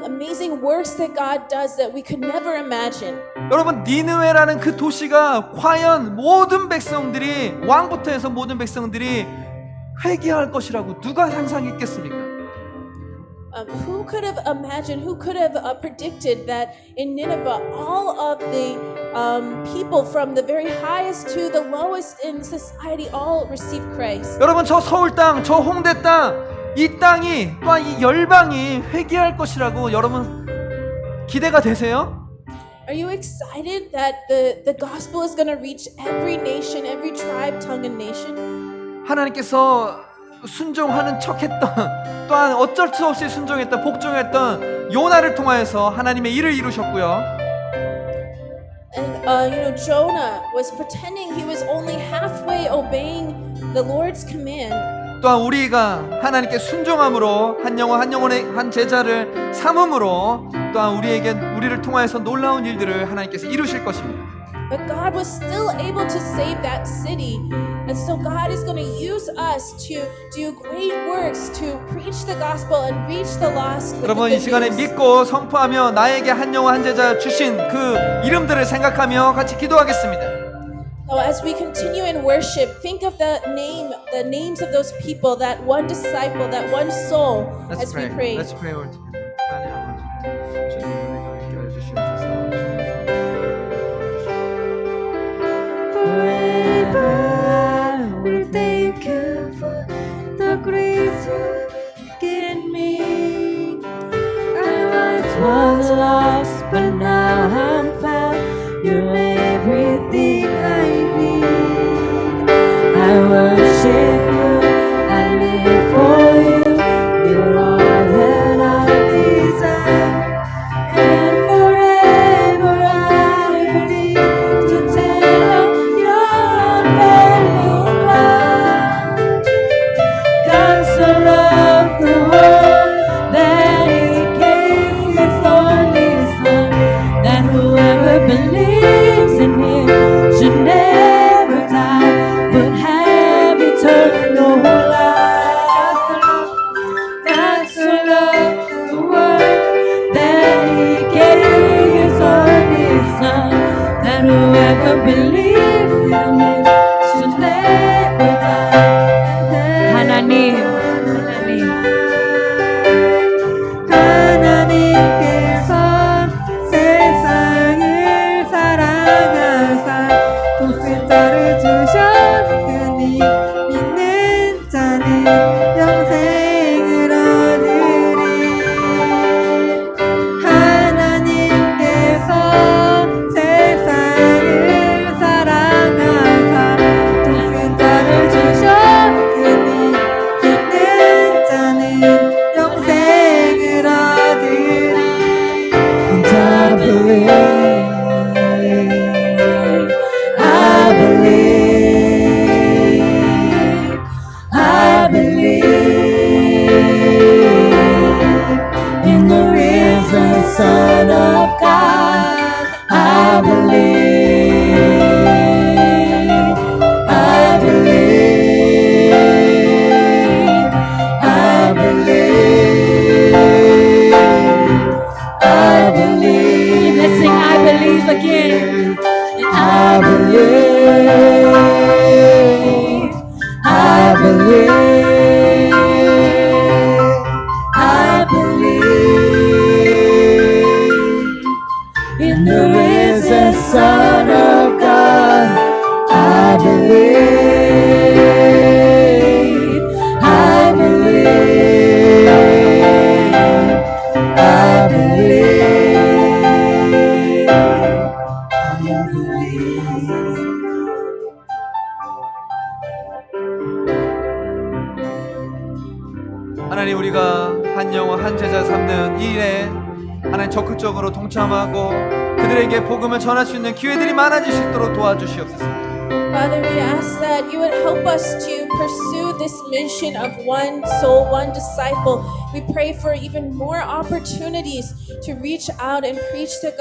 amazing works that God does that we could never imagine. 여러분 니느웨라는 그 도시가 과연 모든 백성들이 왕부터 해서 모든 백성들이 회개할 것이라고 누가 상상했겠습니까? Who could have imagined, who could have predicted that in Nineveh, all of the people from the very highest to the lowest in society all received Christ? 여러분 저 서울 땅, 저 홍대 땅, 이 땅이 또한 이 열방이 회개할 것이라고 여러분 기대가 되세요? Are you excited that the gospel is going to reach every nation, every tribe, tongue, and nation? 하나님께서 순종하는 척했던 또한 어쩔 수 없이 순종했던 복종했던 요나를 통하여서 하나님의 일을 이루셨고요. And Jonah was pretending he was only halfway obeying the Lord's command. 또한 우리가 하나님께 순종함으로 한 영혼 한 영혼의 한 제자를 삼음으로 또한 우리를 통하여서 놀라운 일들을 하나님께서 이루실 것입니다. But God was still able to save that city. And so God is going to use us to do great works, to preach the gospel and reach the lost with the 여러분 이 good 시간에 news. 믿고 선포하며 나에게 한 영혼 한 제자 주신 그 이름들을 생각하며 같이 기도하겠습니다. So as we continue in worship, think of the names of those people, that one disciple, that one soul, Let's as we pray. pray. Let's pray all together. 하나님 아버지, 주님의 은혜가 있게 해주시옵소서. Forever I will thank you for the grace you've given me. I once was lost, but now I'm found. You're everything I need. I worship you, I live for you. You're all that I desire. And forever I believe to tell of your unfailing love. God so loved the world that He gave His only Son, that whoever believes in Him should never die, but have eternal life. God so loved the world that He gave His only Son, that whoever believes in Him should never die. 하나님, 하나님께서 세상을 사랑하사 독생자를 주셨으니 믿는 자는 영생을 얻으리. 하나님께서 세상을 사랑하사 독생자를 주셨으니 믿는 자는 영생을 얻으리. I believe in the risen Son of God. I believe I believe I believe. Let's sing I believe again. I believe I believe I believe in the risen Son of God. I believe I believe I believe I believe. 하나님 우리가 한 영혼 한 제자 삼는 이 일에 하나님 적극적으로 동참하고 그들에게 복음을 전할 수 있는 기회들이 많아질 수 있도록 도와주시옵소서. Father, we ask that you would help us to pursue this mission of one soul, one disciple. We pray for even more opportunities to reach out and preach the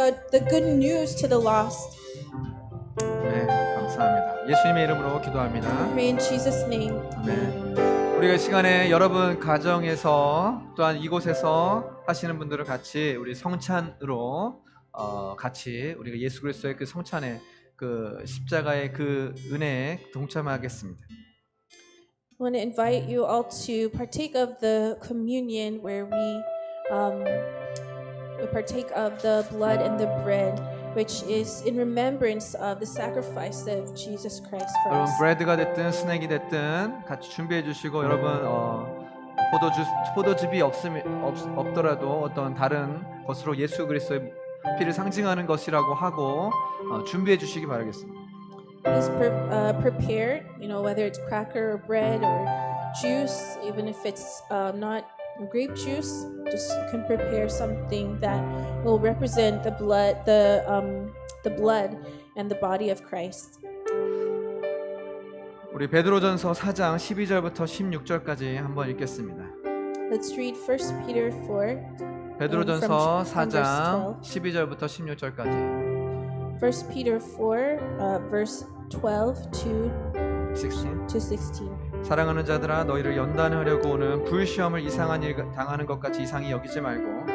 good news to the lost. 네, 감사합니다. 예수님의 이름으로 기도합니다. Pray in Jesus' name. 아멘. 우리가 이 시간에 여러분 가정에서 또한 이곳에서 하시는 분들을 같이 우리 성찬으로 같이 우리가 예수 그리스도의 그 성찬에 그 십자가의 그 은혜에 동참하겠습니다. I want to invite you all to partake of the communion where we partake of the blood and the bread, which is in remembrance of the sacrifice of Jesus Christ for 여러분 us. 브레드가 됐든 스낵이 됐든 같이 준비해 주시고 여러분 포도즙이 없더라도 어떤 다른 것으로 예수 그리스도의 피를 상징하는 것이라고 하고 준비해 주시기 바라겠습니다. Please prepare, whether it's cracker or bread or juice, even if it's not grape juice, just you can prepare something that will represent the blood and the body of Christ. 우리 베드로전서 4장 12절부터 16절까지 한번 읽겠습니다. Let's read 1 Peter 4. 베드로전서 from 4장 verse 12절부터 16절까지. 1 Peter 4, verse 12 16. to 16. 사랑하는 자들아 너희를 연단하려고 오는 불시험을 이상한 일 당하는 것 같이 이상히 여기지 말고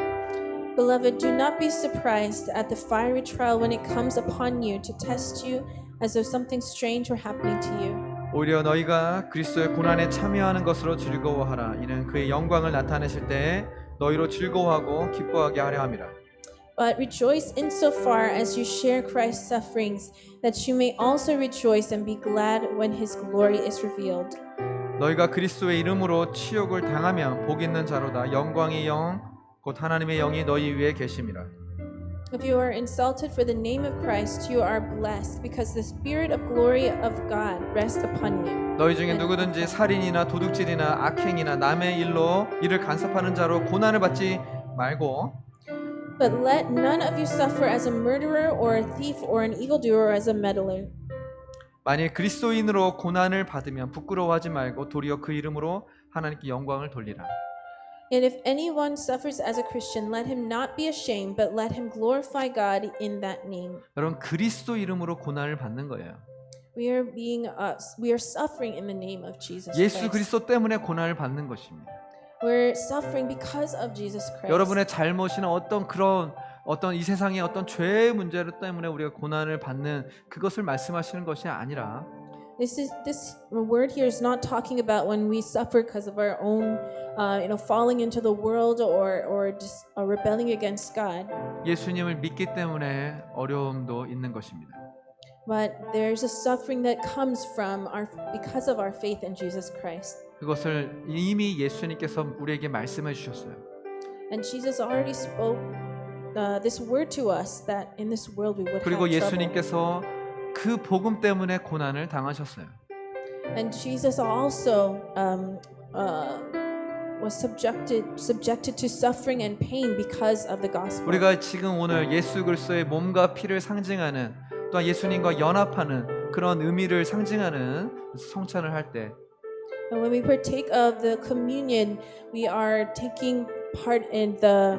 Beloved, do not be surprised at the fiery trial when it comes upon you to test you as though something strange were happening to you. 오히려 너희가 그리스도의 고난에 참여하는 것으로 즐거워하라. 이는 그의 영광을 나타내실 때에 너희로 즐거워하고 기뻐하게 하려 함이라. But rejoice insofar as you share Christ's sufferings, that you may also rejoice and be glad when his glory is revealed. 너희가 그리스도의 이름으로 치욕을 당하면 복 있는 자로다. 영광의 영 곧 하나님의 영이 너희 위에 계심이라. If you are insulted for the name of Christ, you are blessed, because the Spirit of glory of God rests upon you. 너희 중에 누구든지 살인이나 도둑질이나 악행이나 남의 일로 이를 간섭하는 자로 고난을 받지 말고 But let none of you suffer as a murderer or a thief or an evildoer or as a meddler. 만일 그리스도인으로 고난을 받으면 부끄러워하지 말고 도리어 그 이름으로 하나님께 영광을 돌리라. And if anyone suffers as a Christian, let him not be ashamed, but let him glorify God in that name. 여러분 그리스도 이름으로 고난을 받는 거예요. We are suffering in the name of Jesus 예수 Christ. 그리스도 때문에 고난을 받는 것입니다. We're suffering because of Jesus Christ. 여러분의 잘못이나 어떤 이 세상의 어떤 죄의 문제 때문에 우리가 고난을 받는 그것을 말씀하시는 것이 아니라 This word here is not talking about when we suffer because of our own, falling into the world or just rebelling against God. 예수님을 믿기 때문에 어려움도 있는 것입니다. But there's a suffering that comes from because of our faith in Jesus Christ. 그것을 이미 예수님께서 우리에게 말씀해 주셨어요. And Jesus already spoke this word to us that in this world we would have 그리고 trouble. 예수님께서 그 복음 때문에 고난을 당하셨어요. And Jesus also was subjected to suffering and pain because of the gospel. 우리가 지금 오늘 예수 그리스도의 몸과 피를 상징하는 또한 예수님과 연합하는 그런 의미를 상징하는 성찬을 할 때 And when we partake of the communion, we are taking part in the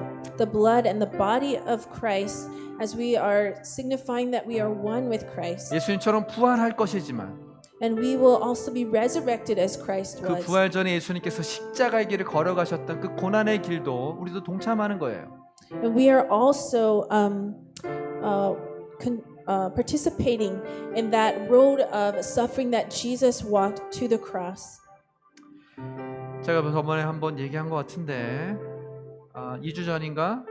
blood and the body of Christ as we are signifying that we are one with Christ. 예수님처럼 부활할 것이지만 And we will also be resurrected as Christ 그 was. 부활 전에 예수님께서 십자가의 길을 걸어가셨던 그 고난의 길도 우리도 동참하는 거예요. And we are also participating in that road of suffering that Jesus walked to the cross. 제가 저번에 한번 얘기한 것 같은데 2주 전인가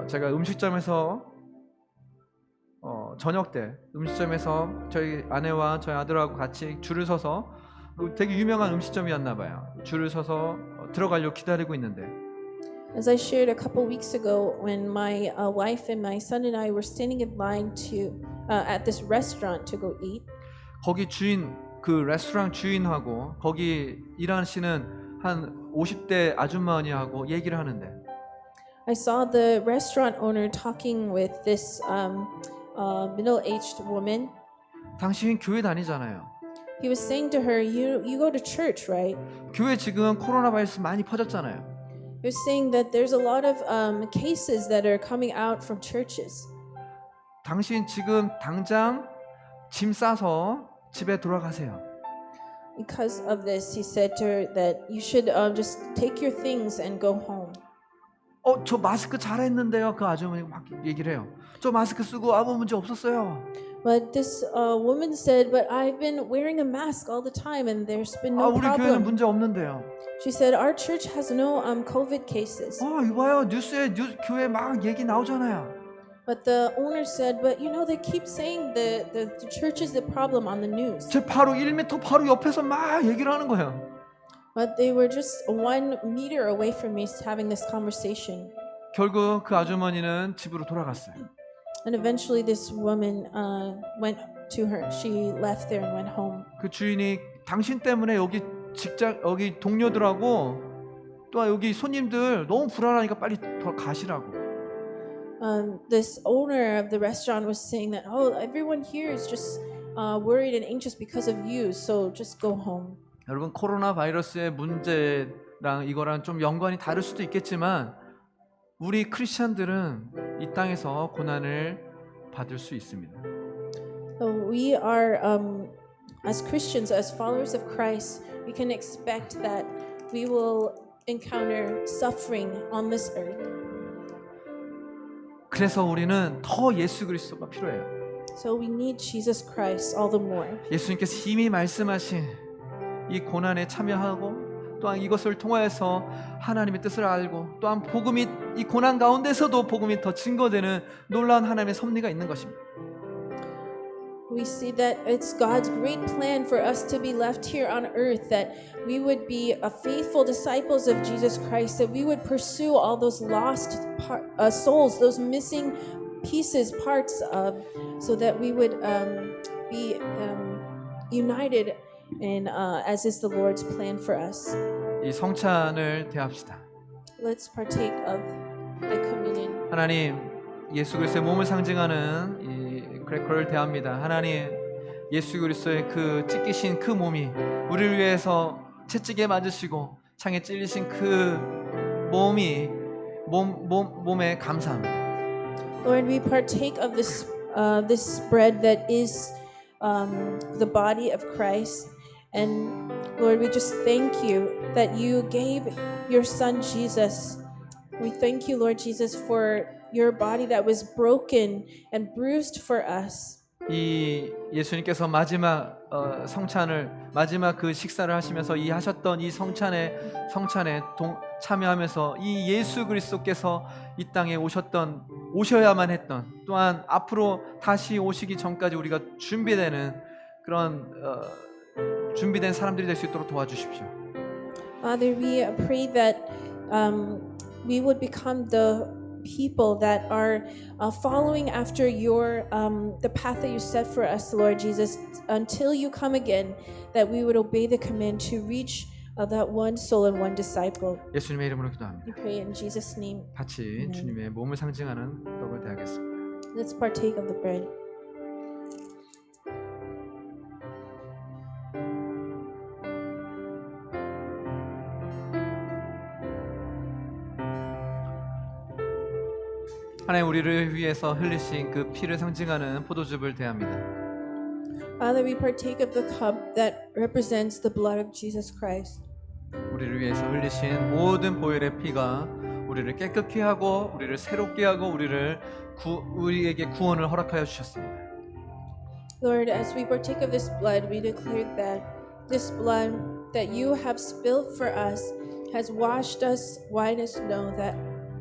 제가 음식점에서 저녁 때 음식점에서 저희 아내와 저희 아들하고 같이 줄을 서서 되게 유명한 음식점이었나 봐요. 줄을 서서 들어가려고 기다리고 있는데 As I shared a couple weeks ago, when my wife and my son and I were standing in line at this restaurant to go eat, 거기 주인 그 레스토랑 주인하고 거기 일하시는 한 50대 아줌마 언니하고 얘기를 하는데 I saw the restaurant owner talking with this middle-aged woman. 당신 교회 다니잖아요. He was saying to her, "You go to church, right?" 교회 지금 코로나 바이러스 많이 퍼졌잖아요. He was saying that there's a lot of cases that are coming out from churches. 당신 지금 당장 짐 싸서 집에 돌아가세요. Because of this, he said to her that you should just take your things and go home. 저 마스크 잘했는데요. 그 아주머니 막 얘기를 해요. 저 마스크 쓰고 아무 문제 없었어요. But this woman said, "But I've been wearing a mask all the time, and there's been no 우리 교회는 problem." 문제 없는데요. She said, "Our church has no COVID cases." 이봐요. 뉴스에 교회 막 얘기 나오잖아요. But the owner said, "But they keep saying the church is the problem on the news." 제 바로 1m 바로 옆에서 막 얘기를 하는 거예요. But they were just 1 meter away from me having this conversation. 결국 그 아주머니는 집으로 돌아갔어요. And eventually this woman went to her. She left there and went home. 그 주인이 당신 때문에 여기 여기 동료들하고 또 여기 손님들 너무 불안하니까 빨리 더 가시라고. This owner of the restaurant was saying that, oh, everyone here is just worried and anxious because of you, so just go home. 여러분 코로나 바이러스의 문제랑 이거랑 좀 연관이 다를 수도 있겠지만 우리 크리스천들은 이 땅에서 고난을 받을 수 있습니다. We are, as Christians, as followers of Christ, we can expect that we will encounter suffering on this earth. 그래서 우리는 더 예수 그리스도가 필요해요. So we need Jesus Christ all the more. 예수님께서 이미 말씀하신 이 고난에 참여하고 또한 이것을 통하여서 하나님의 뜻을 알고 또한 복음이 이 고난 가운데서도 복음이 더 증거되는 놀라운 하나님의 섭리가 있는 것입니다. We see that it's God's great plan for us to be left here on earth, that we would be faithful disciples of Jesus Christ, that we would pursue all those lost souls, those missing pieces, parts of, so that we would be united in as is the Lord's plan for us. 이 성찬을 대합시다. Let's partake of the communion. 하나님, 예수 그리스도의 몸을 상징하는 이 크래커를 대합니다. 하나님, 예수 그리스도의 그 찢기신 그 몸이 우리를 위해서 채찍에 맞으시고 창에 찔리신 그 몸에 감사합니다. Lord, we partake of this bread that is the body of Christ, and Lord, we just thank you that you gave your Son Jesus. We thank you, Lord Jesus, for your body that was broken and bruised for us. 이 예수님께서 마지막 마지막 그 식사를 하시면서 이 하셨던 이 성찬에 참여하면서 이 예수 그리스도께서 이 땅에 오셔야만 했던 또한 앞으로 다시 오시기 전까지 우리가 준비되는 그런 준비된 사람들이 될 수 있도록 도와주십시오. Father, we pray that we would become the people that are following after your the path that you set for us, Lord Jesus, until you come again, that we would obey the command to reach that one soul and one disciple. 예수님의 이름으로 기도합니다. We pray in Jesus' name. 같이 주님의 몸을 상징하는 떡을 대하겠습니다. Let's partake of the bread. 하나님, 우리를 위해서 흘리신 그 피를 상징하는 포도즙을 대합니다. Father, we partake of the cup that represents the blood of Jesus Christ. 우리를 위해서 흘리신 모든 보혈의 피가 우리를 깨끗게 하고 우리를 새롭게 하고 우리에게 구원을 허락하여 주셨습니다. Lord, as we partake of this blood, we declare that this blood that you have spilled for us has washed us white as snow, that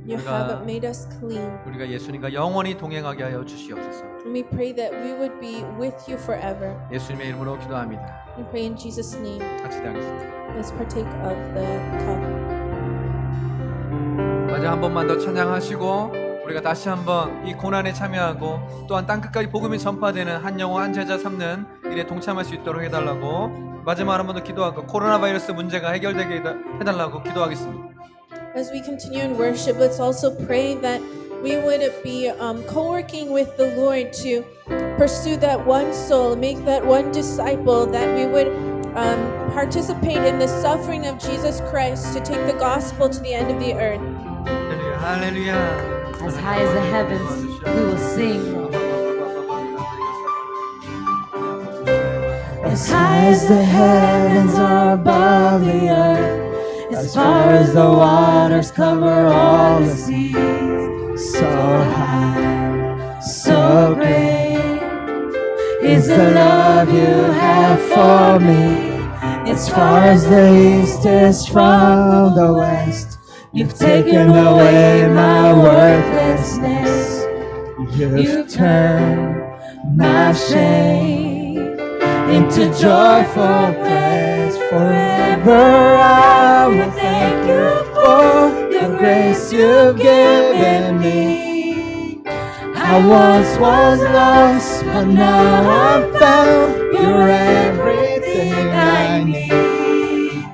you have made us clean. 우리가 예수님과 영원히 동행하게 하여 주시옵소서. And we pray that we would be with you forever. 예수님의 이름으로 기도합니다. We pray in Jesus' name. 같이 대하겠습니다. Let's partake of the cup. 마지막 한 번만 더 찬양하시고 우리가 다시 한번 이 고난에 참여하고 또한 땅끝까지 복음이 전파되는 한 영혼 한 제자 삼는 일에 동참할 수 있도록 해달라고 마지막 한 번 더 기도하고 코로나 바이러스 문제가 해결되게 해달라고 기도하겠습니다. As we continue in worship, let's also pray that we would be co-working with the Lord to pursue that one soul, make that one disciple, that we would participate in the suffering of Jesus Christ to take the gospel to the end of the earth. 할렐루야, 할렐루야. As high as the heavens, we will sing. As high as the heavens are above the earth, as far as the waters cover all the seas, so high, so great is the love you have for me. As far as the east is from the west, you've taken away my worthlessness. You've turned my shame into joyful praise. Forever I will thank you for the grace you've given me. I once was lost, And now I'm found. You're everything I need.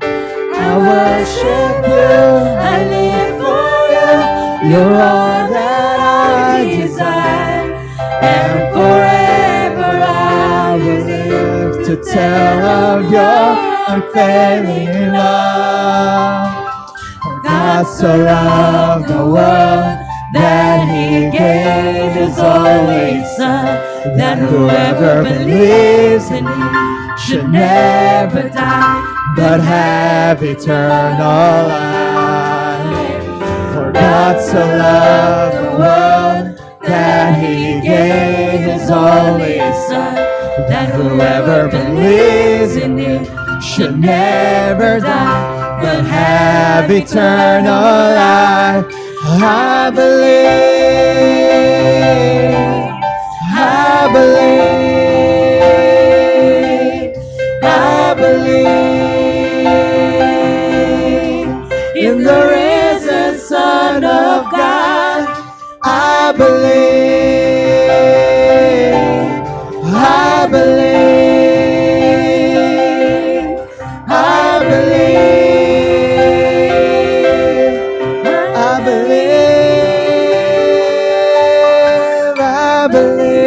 I worship you. I live for you. You're all that I desire. And forever I will live to tell of your unfailing love. For God so loved the world that He gave His only Son, that whoever believes in Him should never die, but have eternal life. For God so loved the world that He gave His only Son, that whoever believes in Him should never die, but have eternal life. I believe, I believe, I believe in the risen Son of God. I believe, I believe, I believe, I believe, I believe,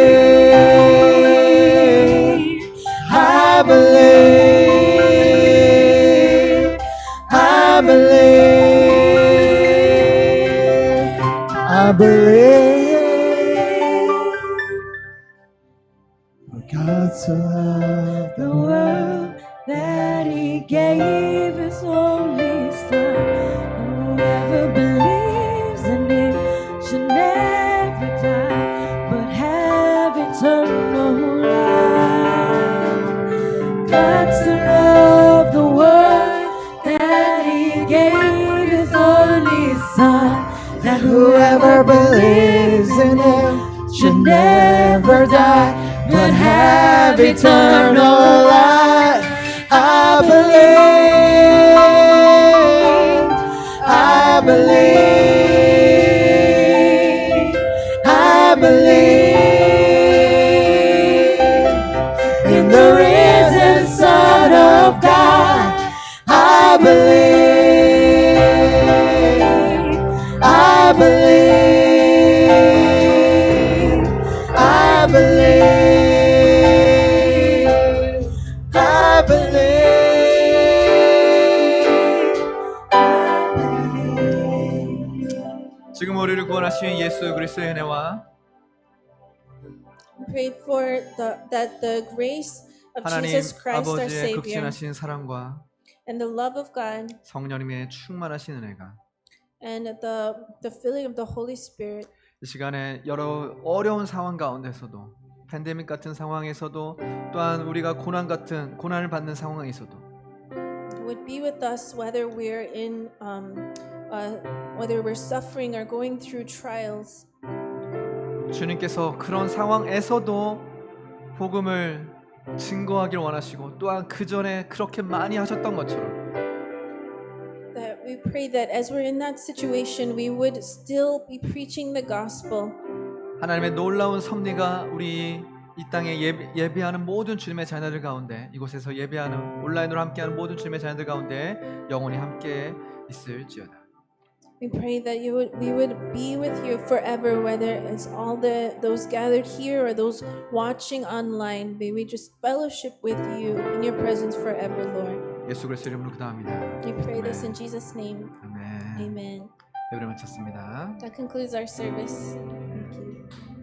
I believe, I believe, I believe. For God so loved the world that He gave His only Son. Whoever believes in Him should never die, but have eternal life. God so loved the world that He gave His only Son, that whoever believes in Him should never die, but have eternal life. I believe, I believe, I believe in the risen Son of God. I believe, I believe, I believe, I believe, I believe. 지금 우리를 구원하신 예수 그리스도의 은혜와 Pray for that the grace of 하나님 Jesus Christ our 아버지의 Savior 극진하신 사랑과 and the love of God 성령님의 충만하신 은혜가 and the filling of the Holy Spirit 이 시간에 여러 어려운 상황 가운데서도 팬데믹 같은 상황에서도 또한 우리가 고난을 받는 상황에서도 would be with us whether we're whether we're suffering or going through trials. 주님께서 그런 상황에서도 복음을 증거하길 원하시고 또한 그 전에 그렇게 많이 하셨던 것처럼 That we pray that as we're in that situation, we would still be preaching the gospel. 하나님의 놀라운 섭리가 우리 이 땅에 예배하는 모든 주님의 자녀들 가운데 이곳에서 예배하는 온라인으로 함께하는 모든 주님의 자녀들 가운데 영원히 함께 있을지어다. We pray that we would be with you forever, whether it's all those gathered here or those watching online. May we just fellowship with you in your presence forever, Lord. 예수 그리스도 이름으로 기도합니다. We pray this in Jesus' name. 아멘. Amen. 예배를 마쳤습니다. That concludes our service. Thank you.